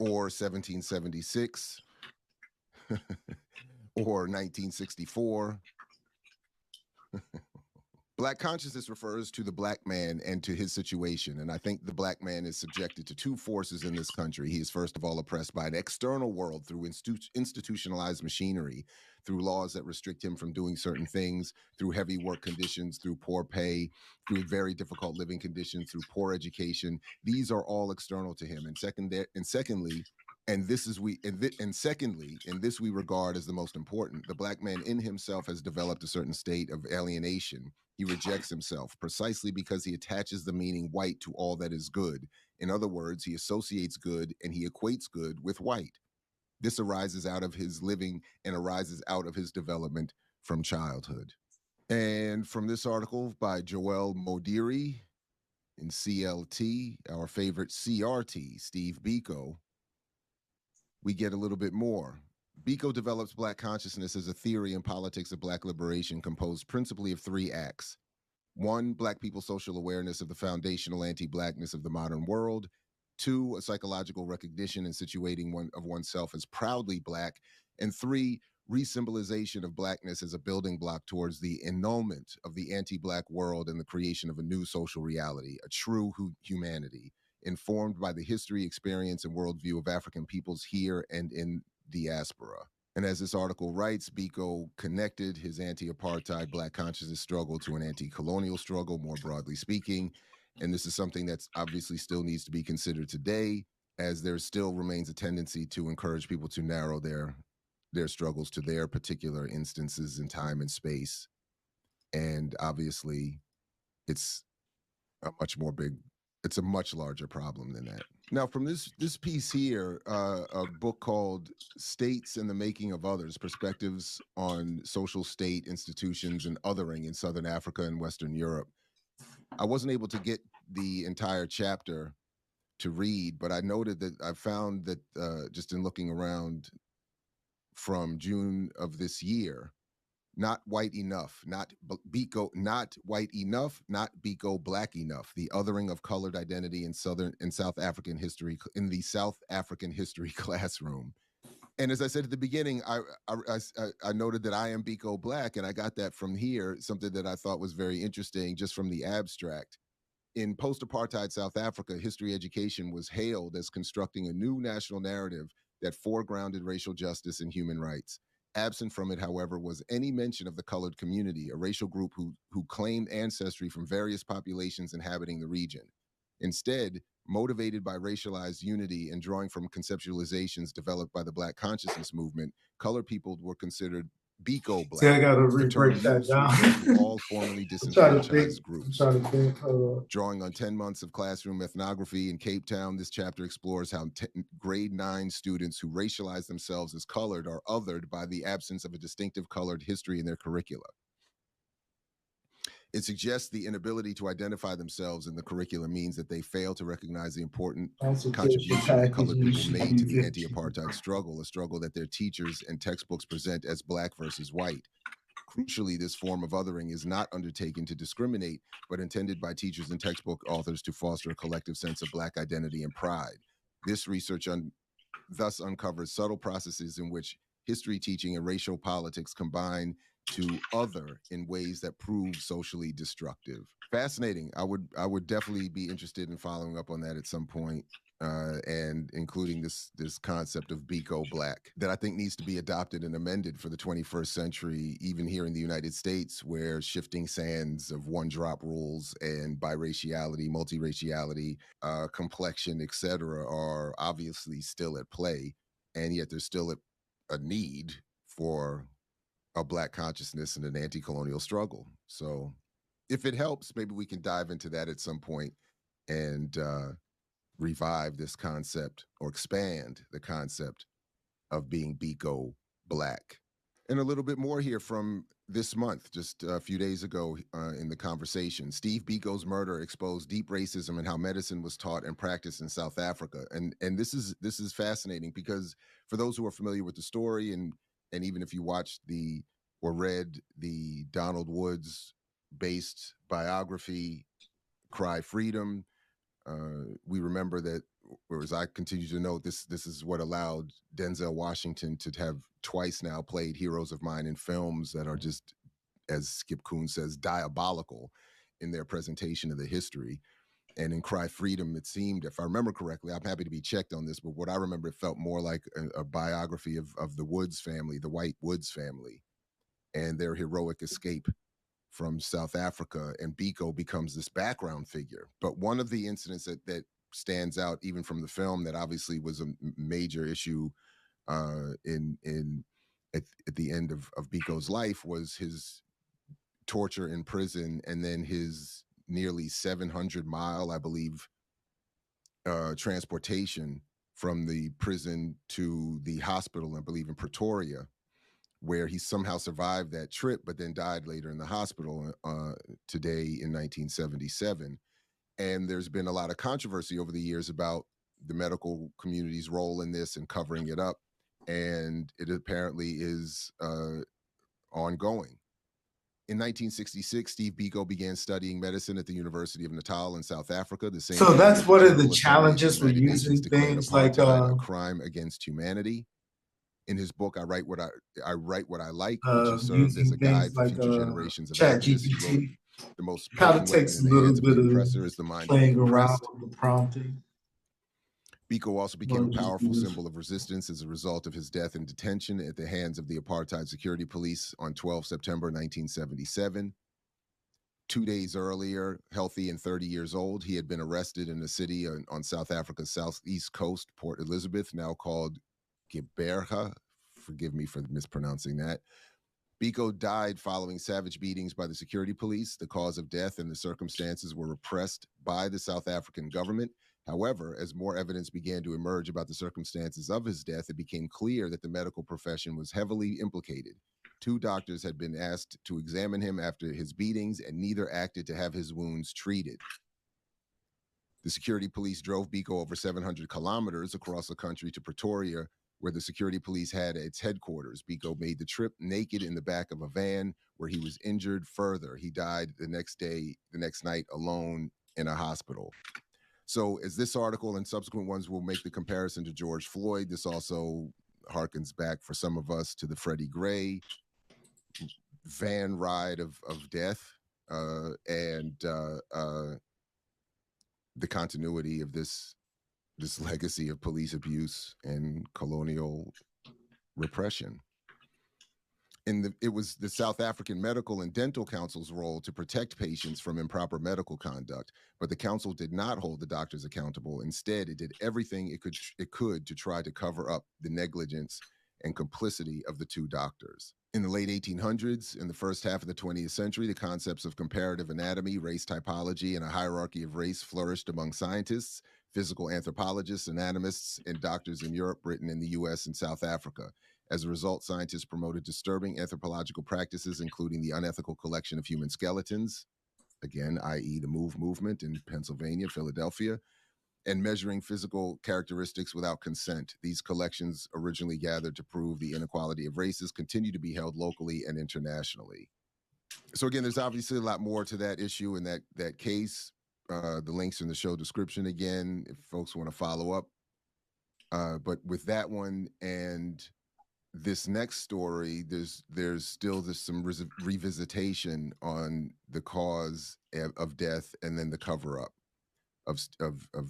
or 1776 or 1964. Black consciousness refers to the Black man and to his situation, and I think the Black man is subjected to 2 forces in this country. He is first of all oppressed by an external world through institutionalized machinery, through laws that restrict him from doing certain things, through heavy work conditions, through poor pay, through very difficult living conditions, through poor education. These are all external to him. And secondly, and this we regard as the most important, the Black man in himself has developed a certain state of alienation. He rejects himself precisely because he attaches the meaning white to all that is good. In other words, he associates good and he equates good with white. This arises out of his living and arises out of his development from childhood. And from this article by Joel Modiri in CLT, our favorite CRT, Steve Biko, we get a little bit more. Biko develops Black consciousness as a theory in politics of Black liberation composed principally of 3 acts. 1, Black people's social awareness of the foundational anti-Blackness of the modern world. 2, a psychological recognition and situating oneself as proudly Black. And 3, re-symbolization of Blackness as a building block towards the annulment of the anti-Black world and the creation of a new social reality, a true humanity, informed by the history, experience, and worldview of African peoples here and in diaspora. And as this article writes, Biko connected his anti-apartheid Black consciousness struggle to an anti-colonial struggle, more broadly speaking. And this is something that's obviously still needs to be considered today, as there still remains a tendency to encourage people to narrow their struggles to their particular instances in time and space. And obviously, it's a much larger problem than that. Now, from this piece here, a book called States and the Making of Others, Perspectives on Social State Institutions and Othering in Southern Africa and Western Europe. I wasn't able to get the entire chapter to read, but I noted that I found that just in looking around from June of this year, not white enough, not Biko, not white enough, not Biko black enough. The othering of colored identity in Southern and South African history in the South African history classroom. And as I said at the beginning, I noted that I am Biko black, and I got that from here, something that I thought was very interesting just from the abstract. In post-apartheid South Africa, history education was hailed as constructing a new national narrative that foregrounded racial justice and human rights. Absent from it, however, was any mention of the colored community, a racial group who claimed ancestry from various populations inhabiting the region. Instead, motivated by racialized unity and drawing from conceptualizations developed by the Black consciousness movement, colored people were considered Biko Black. See, I gotta a term break that used to down. refer to all formerly I'm trying to think. disenfranchised groups. I'm trying to think. Drawing on 10 months of classroom ethnography in Cape Town, this chapter explores how grade 9 students who racialize themselves as colored are othered by the absence of a distinctive colored history in their curricula. It suggests the inability to identify themselves in the curricula means that they fail to recognize the important contribution that colored people made to the anti-apartheid struggle, a struggle that their teachers and textbooks present as black versus white. Crucially, this form of othering is not undertaken to discriminate, but intended by teachers and textbook authors to foster a collective sense of black identity and pride. This research thus uncovers subtle processes in which history teaching and racial politics combine to other in ways that prove socially destructive. Fascinating. I would definitely be interested in following up on that at some point. And including this concept of Biko Black that I think needs to be adopted and amended for the 21st century, even here in the United States, where shifting sands of one-drop rules and biraciality, multiraciality, complexion, etc., are obviously still at play, and yet there's still a need for a Black consciousness and an anti-colonial struggle. So if it helps, maybe we can dive into that at some point and revive this concept or expand the concept of being Biko Black. And a little bit more here from this month, just a few days ago in the conversation. Steve Biko's murder exposed deep racism and how medicine was taught and practiced in South Africa. And this is fascinating because for those who are familiar with the story, and even if you watched or read the Donald Woods based biography, Cry Freedom, we remember that, or as I continue to note, this is what allowed Denzel Washington to have twice now played heroes of mine in films that are just, as Skip Kuhn says, diabolical in their presentation of the history. And in Cry Freedom, it seemed, if I remember correctly, I'm happy to be checked on this, but what I remember, it felt more like a biography of the Woods family, the white Woods family, and their heroic escape from South Africa, and Biko becomes this background figure. But one of the incidents that stands out, even from the film, that obviously was a major issue at the end of Biko's life, was his torture in prison, and then his nearly 700-mile, I believe, transportation from the prison to the hospital, I believe in Pretoria, where he somehow survived that trip, but then died later in the hospital today in 1977. And there's been a lot of controversy over the years about the medical community's role in this and covering it up. And it apparently is ongoing. In 1966, Steve Biko began studying medicine at the University of Natal in South Africa. The same. So that's one of the General Assembly challenges of the with United using Nations declared things like apartheid a crime against humanity. In his book, I write what I like, which has served as a guide for future generations of activists. He wrote, the most potent weapon in the hands of the oppressor is the mind of the oppressed. With the prompting. Biko also became a powerful symbol of resistance as a result of his death in detention at the hands of the apartheid security police on 12 September 1977. 2 days earlier, healthy and 30 years old, he had been arrested in a city on South Africa's southeast coast, Port Elizabeth, now called Gqeberha. Forgive me for mispronouncing that. Biko died following savage beatings by the security police. The cause of death and the circumstances were repressed by the South African government. However, as more evidence began to emerge about the circumstances of his death, it became clear that the medical profession was heavily implicated. 2 doctors had been asked to examine him after his beatings, and neither acted to have his wounds treated. The security police drove Biko over 700 kilometers across the country to Pretoria, where the security police had its headquarters. Biko made the trip naked in the back of a van, where he was injured further. He died the next night alone in a hospital. So as this article and subsequent ones will make the comparison to George Floyd, this also harkens back for some of us to the Freddie Gray van ride of death, and the continuity of this legacy of police abuse and colonial repression. It was the South African Medical and Dental Council's role to protect patients from improper medical conduct, but the council did not hold the doctors accountable. Instead, it did everything it could to try to cover up the negligence and complicity of the two doctors. In the late 1800s, in the first half of the 20th century, the concepts of comparative anatomy, race typology, and a hierarchy of race flourished among scientists, physical anthropologists, anatomists, and doctors in Europe, Britain, and the US and South Africa. As a result, scientists promoted disturbing anthropological practices, including the unethical collection of human skeletons, again, i.e. the MOVE movement in Pennsylvania, Philadelphia, and measuring physical characteristics without consent. These collections, originally gathered to prove the inequality of races, continue to be held locally and internationally. So again, there's obviously a lot more to that issue in that case. The links in the show description again, if folks want to follow up. But with that one and this next story, there's still some revisitation on the cause of death and then the cover-up of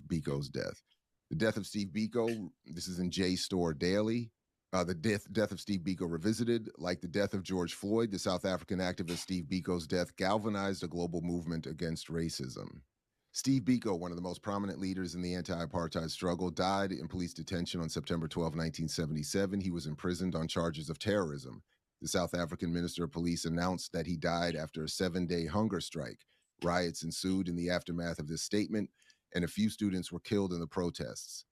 Biko's death. The death of Steve Biko, this is in JSTOR Daily. The death of Steve Biko revisited. Like the death of George Floyd, the South African activist Steve Biko's death galvanized a global movement against racism. Steve Biko, one of the most prominent leaders in the anti-apartheid struggle, died in police detention on September 12, 1977. He was imprisoned on charges of terrorism. The South African Minister of Police announced that he died after a 7-day hunger strike. Riots ensued in the aftermath of this statement, and a few students were killed in the protests.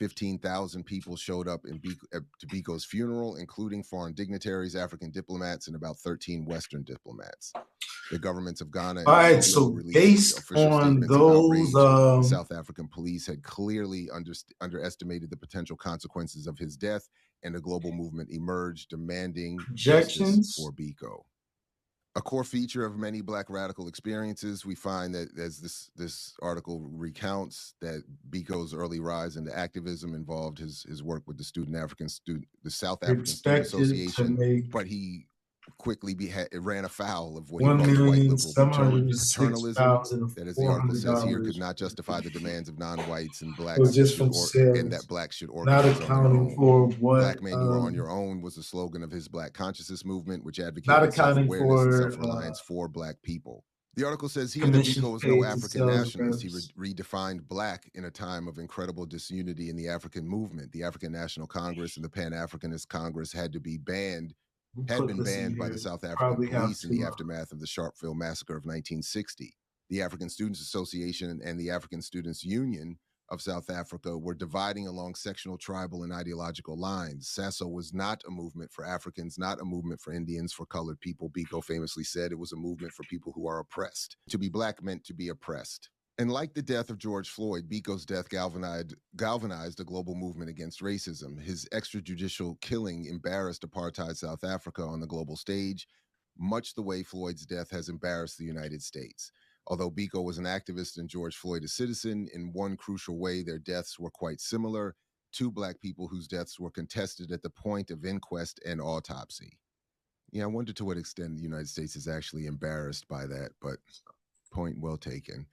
15,000 people showed up to Biko's funeral, including foreign dignitaries, African diplomats, and about 13 Western diplomats. The governments of Ghana and all right, so based on those, South African police had clearly underestimated the potential consequences of his death, and a global movement emerged demanding justice for Biko. A core feature of many Black radical experiences, we find that, as this article recounts, that Biko's early rise into activism involved his work with the South African Student Association, but he quickly ran afoul of what he called white liberal paternalism that, as the article says here, could not justify the demands of non-whites and blacks, and that blacks should organize on their own. Black man, you are on your own was the slogan of his Black consciousness movement, which advocated self-awareness and self-reliance for Black people. The article says here that Biko was no African nationalist. He redefined Black in a time of incredible disunity in the African movement. The African National Congress and the Pan-Africanist Congress had been banned by the South African police in the aftermath of the Sharpeville Massacre of 1960. The African Students Association and the African Students Union of South Africa were dividing along sectional, tribal, and ideological lines. SASO was not a movement for Africans, not a movement for Indians, for colored people. Biko famously said it was a movement for people who are oppressed. To be Black meant to be oppressed. And like the death of George Floyd, Biko's death galvanized a global movement against racism. His extrajudicial killing embarrassed apartheid South Africa on the global stage, much the way Floyd's death has embarrassed the United States. Although Biko was an activist and George Floyd a citizen, in one crucial way, their deaths were quite similar. Two Black people whose deaths were contested at the point of inquest and autopsy. Yeah, I wonder to what extent the United States is actually embarrassed by that, but point well taken.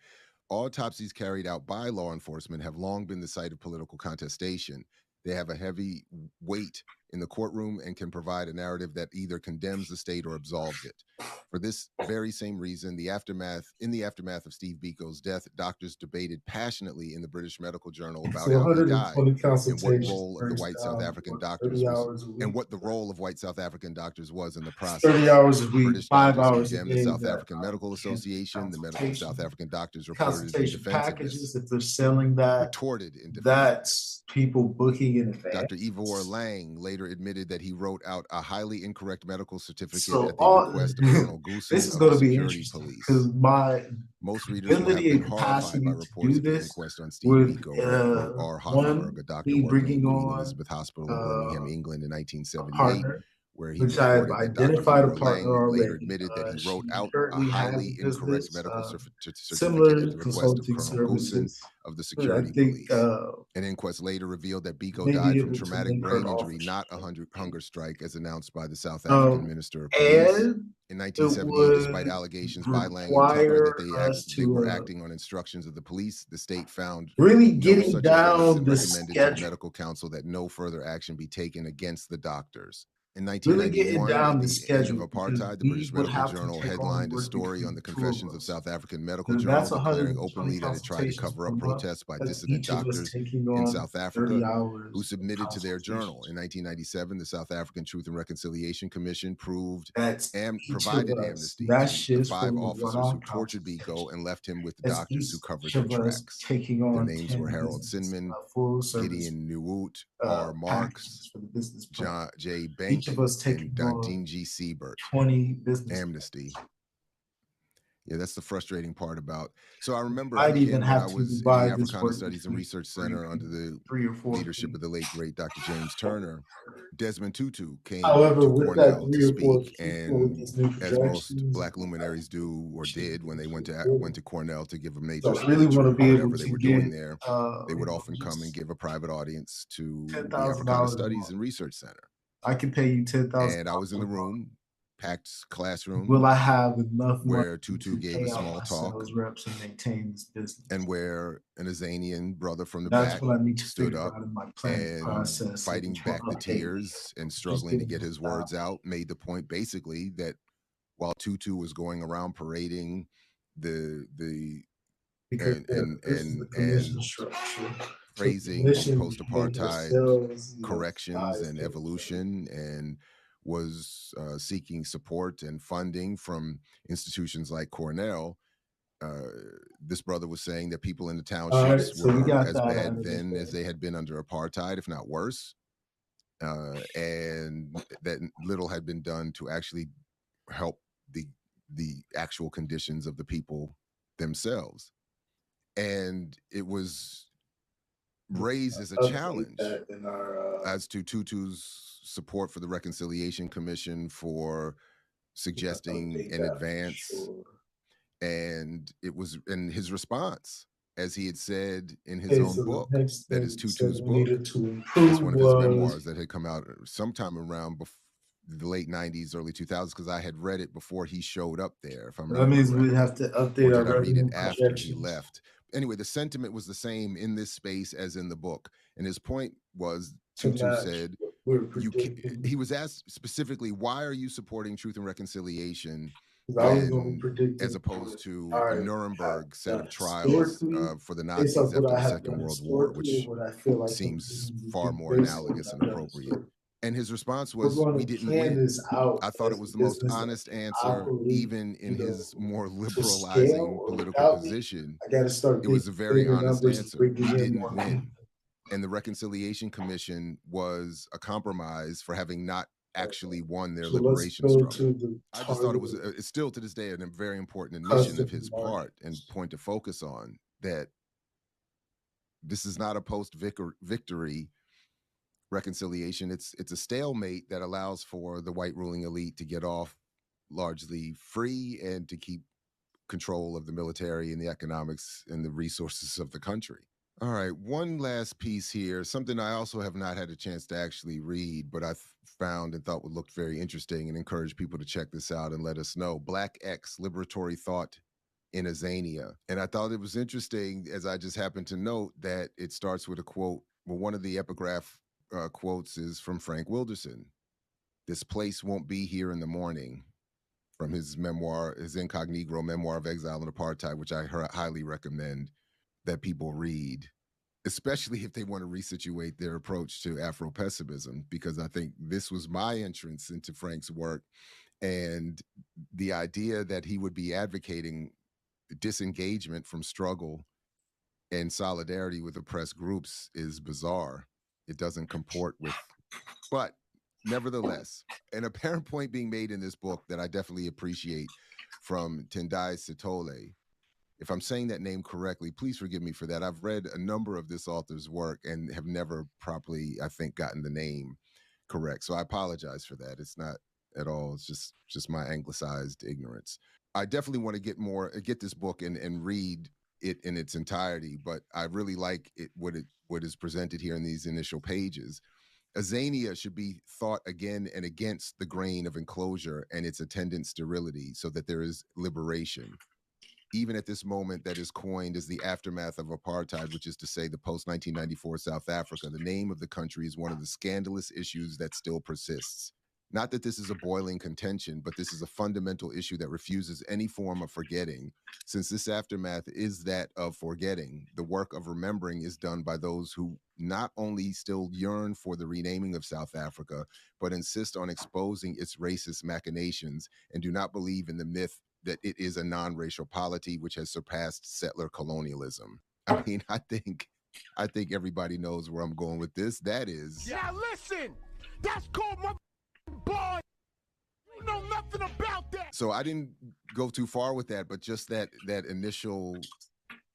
Autopsies carried out by law enforcement have long been the site of political contestation. They have a heavy weight in the courtroom and can provide a narrative that either condemns the state or absolves it. For this very same reason, in the aftermath of Steve Biko's death, doctors debated passionately in the British Medical Journal about how he died and what role of the white South African doctors was, and what the role of white South African doctors was in the process. 30 hours a week, British 5 doctors hours a condemned day. the South African Medical Association. The medical South African doctors reported in Consultation defensiveness. packages, if they're selling that, Retorted in defensiveness. that's people booking thinking in advance. Dr. Ivor Lang later admitted that he wrote out a highly incorrect medical certificate So at the request of Colonel Goosen this is of going the to be security interesting police. because my Most readers will have ability been and horrified capacity by to reports do of the this inquest on Steve with Biko at R. Hoffenberg, a doctor me working bringing at Queen on Elizabeth Hospital in Birmingham, England in a 1978, partner, where he which I have reported that Dr. identified a Ivor partner Lang later already. admitted that he wrote She out a currently has highly a incorrect business medical certificate similar at the request of consulting Colonel Goosen services. of the I security think police. An inquest later revealed that Biko may died be from able to traumatic make her an brain injury, offer. not a hunger strike, as announced by the South African Minister of Police. And In it 1978, despite would allegations by Lang and Tucker require that us they were to acting on instructions of the police, the state found really no getting such evidence down and the recommended to the schedule. medical council that no further action be taken against the doctors. In Really getting 1991, down at the the end of schedule because apartheid, the we British would Medical have to Journal take on headlined a work story on between the the two of confessions of us. South African Medical And Journal, that's declaring 120 openly that it tried to consultations cover per up month. protests by That's dissident each of us doctors taking in on South 30 Africa hours who of submitted to their journal. consultations. In 1997, the South African Truth and Reconciliation Commission proved That's and each provided of us. amnesty That's to the just 5 for what officers our who tortured Biko and left him with the That's doctors who covered each their of us tracks. taking Their on names 10 were Harold business, Sinman, full service Gideon Newt, R. Marks, packages for the business plan. John J. Each Bank, of us and taking Dantine on G. Siebert. 20 business Amnesty. Yeah, that's the frustrating part about. So I remember I'd even again when I have to was in the divide this Africana work Studies and between Research Center under the 3 or 4 leadership of the late great Dr. James Turner, Desmond Tutu came However, to with that Cornell 3 to or 4 speak, people with and these new as most projections, Black luminaries do or did when they went to Cornell to give a major so I really speech want or to be able whatever they to were get doing there, they would often come and give a private audience to the Africana $10,000 a Studies month. and Research Center. I can pay you $10,000. And I was in the room, packed classroom, Will I have enough money where Tutu to gave pay a out small my talk, sales reps and maintain this business? and where an Azanian brother from the That's back what I need to stood figure up out in my planning and process. fighting which will back the update me. tears and struggling to get his words out, made the point basically that while Tutu was going around parading the Because this is the commission and structure. praising Commission post-apartheid sales, corrections and evolution, and was seeking support and funding from institutions like Cornell. This brother was saying that people in the townships were as bad then as they had been under apartheid, if not worse, and that little had been done to actually help the actual conditions of the people themselves. And it was raised as a challenge as to Tutu's support for the Reconciliation Commission for suggesting an advance. And it was in his response, as he had said in his own book, that is Tutu's book. It's one of his memoirs that had come out sometime around the late 90s, early 2000s, because I had read it before he showed up there, if I'm That means we'd have to update our revenue it after he left? Anyway, the sentiment was the same in this space as in the book. And his point was, Tutu said, he was asked specifically, why are you supporting Truth and Reconciliation as opposed to a Nuremberg set of trials for the Nazis after the Second World War, which seems far more analogous and appropriate. And his response was, we didn't win. I thought it was the most honest answer, even in his more liberalizing political position. It was a very honest answer. We didn't win. And the Reconciliation Commission was a compromise for having not actually won their liberation struggle. I just thought it's still to this day a very important admission of his part and point to focus on, that this is not a post-victory reconciliation. It's a stalemate that allows for the white ruling elite to get off largely free and to keep control of the military and the economics and the resources of the country. All right, one last piece here, something I also have not had a chance to actually read, but I found and thought would look very interesting, and encourage people to check this out and let us know. Black X, Liberatory Thought in Azania. And I thought it was interesting, as I just happened to note, that it starts with a quote. Well, one of the epigraph quotes is from Frank Wilderson. This place won't be here in the morning, from his memoir, his incognito memoir of exile and apartheid, which I highly recommend that people read, especially if they want to resituate their approach to Afro-pessimism, because I think this was my entrance into Frank's work. And the idea that he would be advocating disengagement from struggle and solidarity with oppressed groups is bizarre. it doesn't comport with, but nevertheless, an apparent point being made in this book that I definitely appreciate from Tendai Sitole. If I'm saying that name correctly, please forgive me for that. I've read a number of this author's work and have never properly, I think, gotten the name correct. So I apologize for that. It's not at all. It's just my anglicized ignorance. I definitely want to get this book and read it in its entirety, but I really like what is presented here in these initial pages. Azania should be thought again and against the grain of enclosure and its attendant sterility, so that there is liberation. Even at this moment that is coined as the aftermath of apartheid, which is to say the post-1994 South Africa, the name of the country is one of the scandalous issues that still persists. Not that this is a boiling contention, but this is a fundamental issue that refuses any form of forgetting. Since this aftermath is that of forgetting, the work of remembering is done by those who not only still yearn for the renaming of South Africa, but insist on exposing its racist machinations and do not believe in the myth that it is a non-racial polity which has surpassed settler colonialism. I mean, I think everybody knows where I'm going with this. That is... Now listen, that's called my boy. You know nothing about that. So I didn't go too far with that, but just that initial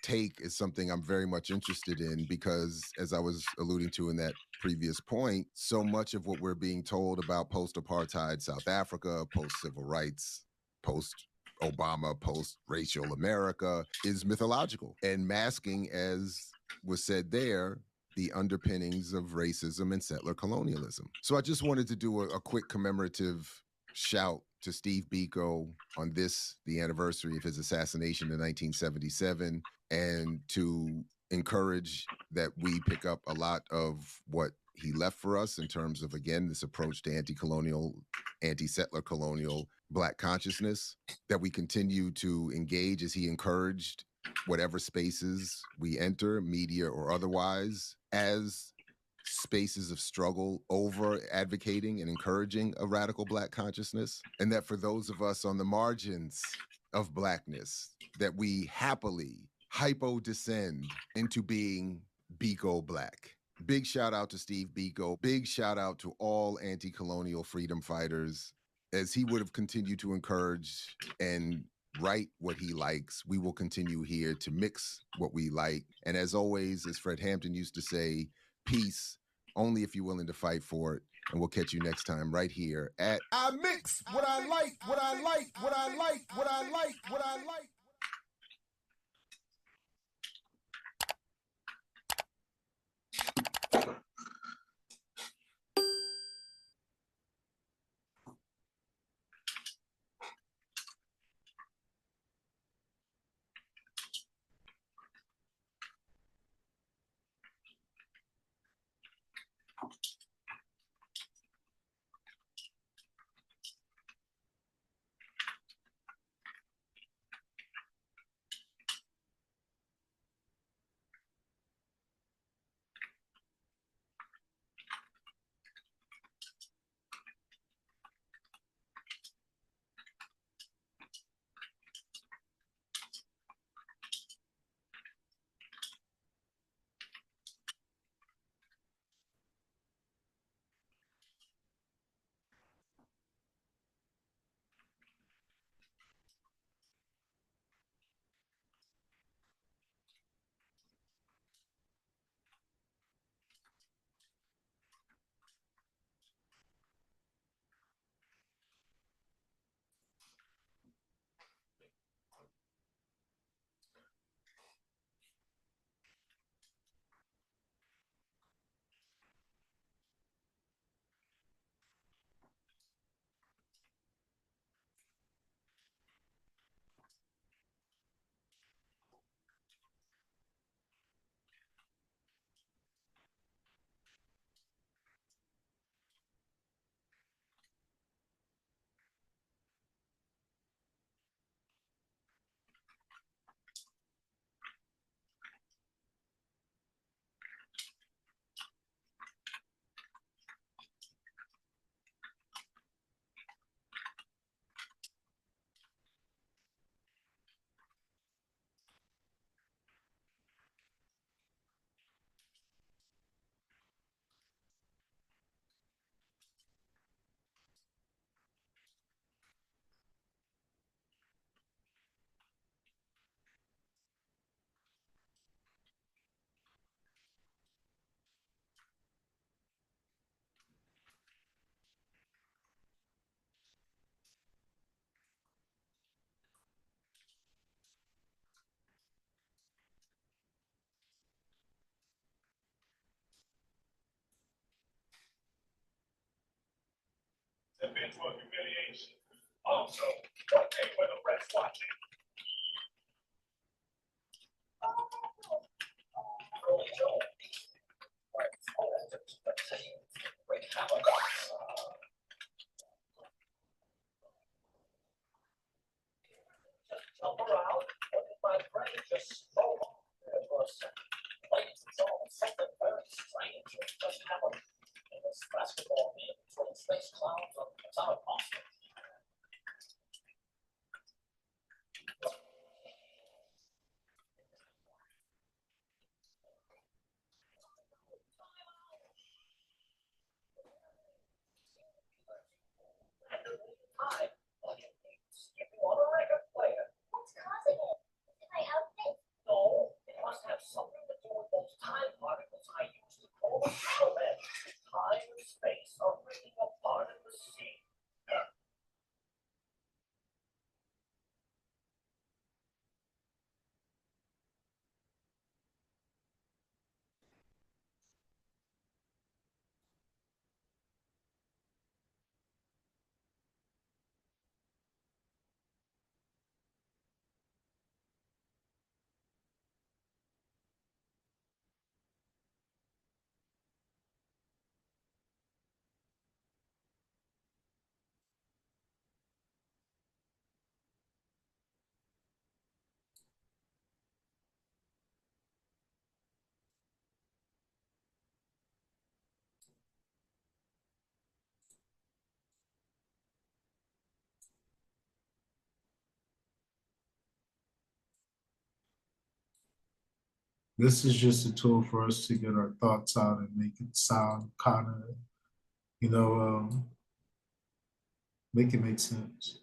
take is something I'm very much interested in, because as I was alluding to in that previous point, so much of what we're being told about post-apartheid South Africa, post-civil rights, post-Obama, post-racial America is mythological and masking, as was said there, the underpinnings of racism and settler colonialism. So I just wanted to do a quick commemorative shout to Steve Biko on the anniversary of his assassination in 1977, and to encourage that we pick up a lot of what he left for us in terms of, again, this approach to anti-colonial, anti-settler colonial Black consciousness, that we continue to engage as he encouraged whatever spaces we enter, media or otherwise, as spaces of struggle over advocating and encouraging a radical Black consciousness. And that for those of us on the margins of Blackness, that we happily hypo-descend into being Biko Black. Big shout out to Steve Biko. Big shout out to all anti-colonial freedom fighters. As he would have continued to encourage and write what he likes, we will continue here to mix what we like. And as always, as Fred Hampton used to say, peace only if you're willing to fight for it. And we'll catch you next time right here at I mix what I like, what I like, what I like, what I like, what I like. This is just a tool for us to get our thoughts out and make it sound kind of, you know, make it make sense.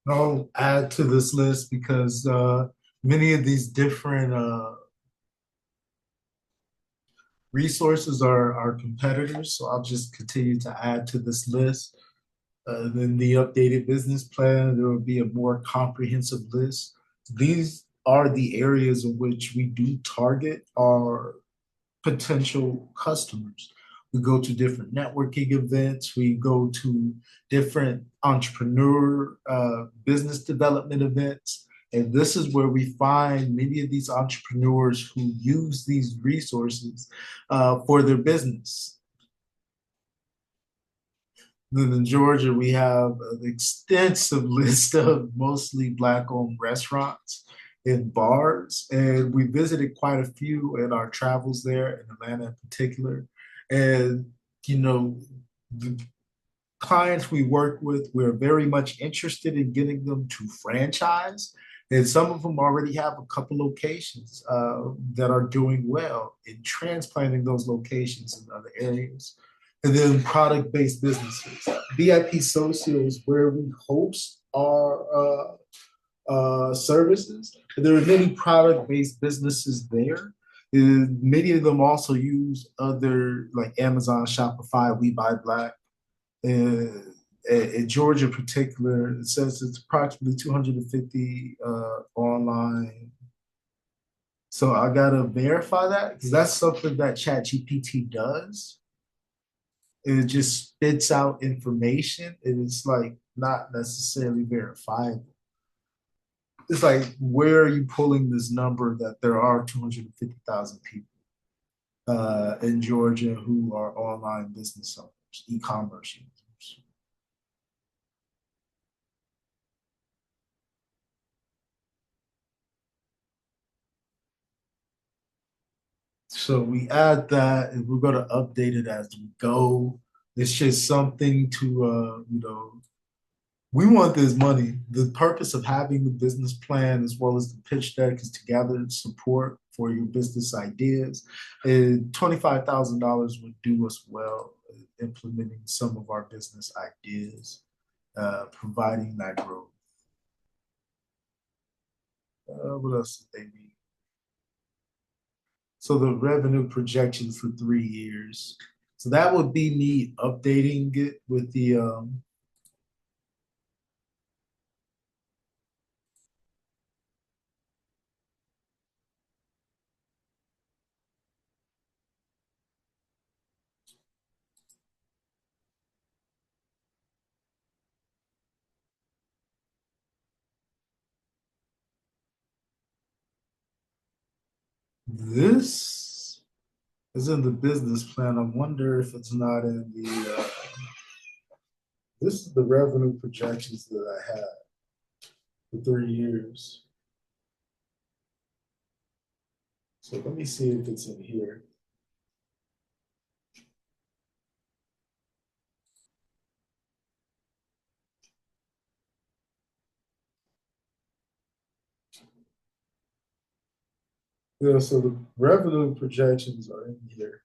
I'll add to this list because many of these different resources are our competitors. So I'll just continue to add to this list. Then the updated business plan, there will be a more comprehensive list. These are the areas in which we do target our potential customers. We go to different networking events. We go to different entrepreneur business development events. And this is where we find many of these entrepreneurs who use these resources for their business. Then in Georgia, we have an extensive list of mostly Black-owned restaurants and bars. And we visited quite a few in our travels there, in Atlanta in particular. And, you know, the clients we work with, we're very much interested in getting them to franchise. And some of them already have a couple locations that are doing well in transplanting those locations in other areas. And then product-based businesses. VIP Social is where we host our services. There are many product-based businesses there. Many of them also use other like Amazon, Shopify, We Buy Black. In Georgia in particular, it says it's approximately 250 online So I gotta verify that because that's something that ChatGPT does. It just spits out information and it's like not necessarily verifiable. It's like, where are you pulling this number that there are 250,000 people in Georgia who are online business owners, e-commerce users? So we add that and we're going to update it as we go. It's just something to, we want this money. The purpose of having the business plan as well as the pitch deck is to gather support for your business ideas. And $25,000 would do us well implementing some of our business ideas, providing that growth. What else did they need? So the revenue projections for 3 years. So that would be me updating it with the this is in the business plan. I wonder if it's not in the this is the revenue projections that I had for 3 years. So let me see if it's in here. Yeah, so the revenue projections are in here.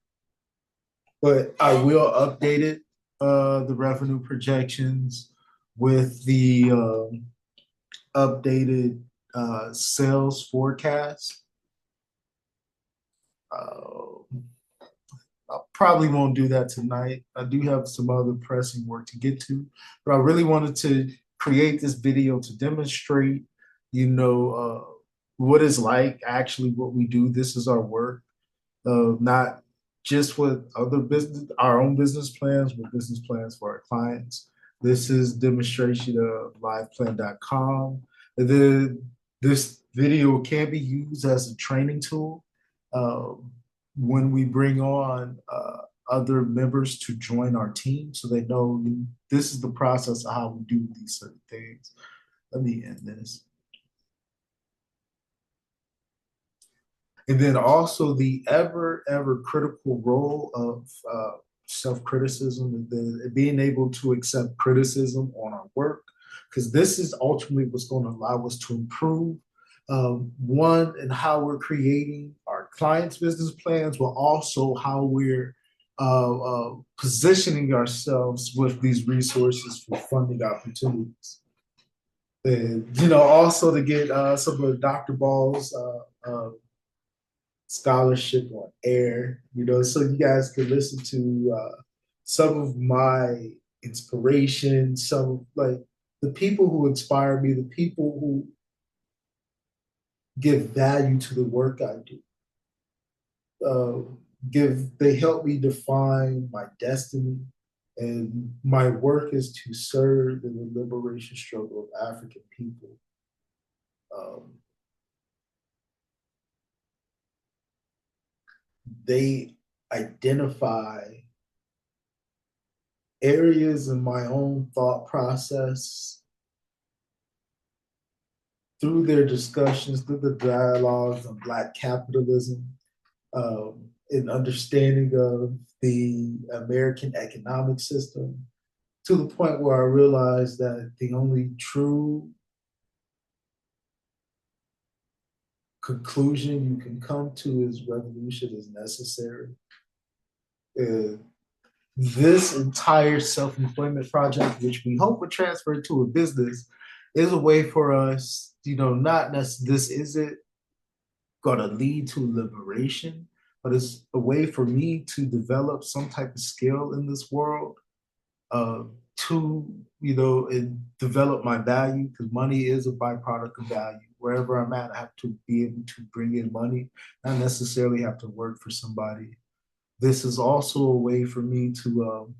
But I will update it, the revenue projections with the updated sales forecast. I probably won't do that tonight. I do have some other pressing work to get to, but I really wanted to create this video to demonstrate, what it's like, actually what we do. This is our work, not just with other business, our own business plans, but business plans for our clients. This is demonstration of liveplan.com. This video can be used as a training tool. When we bring on other members to join our team so they know this is the process of how we do these certain things. Let me end this. And then also the ever critical role of self-criticism and being able to accept criticism on our work, because this is ultimately what's going to allow us to improve. One, and how we're creating our clients' business plans, but also how we're positioning ourselves with these resources for funding opportunities. And, also to get some of Dr. Ball's scholarship on air, so you guys can listen to some of my inspiration, some like the people who inspire me, the people who give value to the work I do. They help me define my destiny, and my work is to serve in the liberation struggle of African people. They identify areas in my own thought process through their discussions, through the dialogues on Black capitalism, an understanding of the American economic system, to the point where I realized that the only true conclusion you can come to is revolution is necessary. This entire self-employment project, which we hope would transfer to a business, is a way for us, not necessarily, this isn't going to lead to liberation, but it's a way for me to develop some type of skill in this world, to, and develop my value, because money is a byproduct of value. wherever I'm at, I have to be able to bring in money, not necessarily have to work for somebody. This is also a way for me to,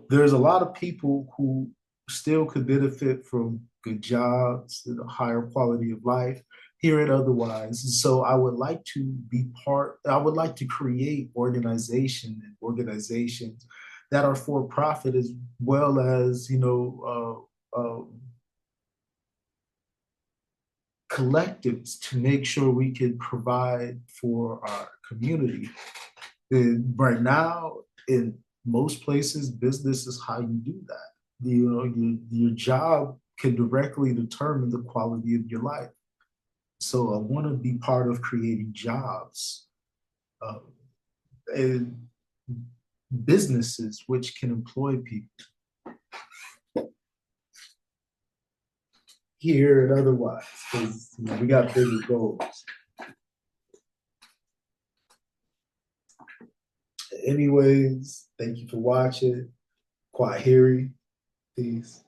there's a lot of people who still could benefit from good jobs and a higher quality of life, hear it otherwise. And so I would like to I would like to create organizations that are for profit as well as, collectives to make sure we can provide for our community. And right now, in most places, business is how you do that. Your job can directly determine the quality of your life. So I want to be part of creating jobs and businesses which can employ people here and otherwise, because we got bigger goals. Anyways, thank you for watching. Kwaheri. Peace.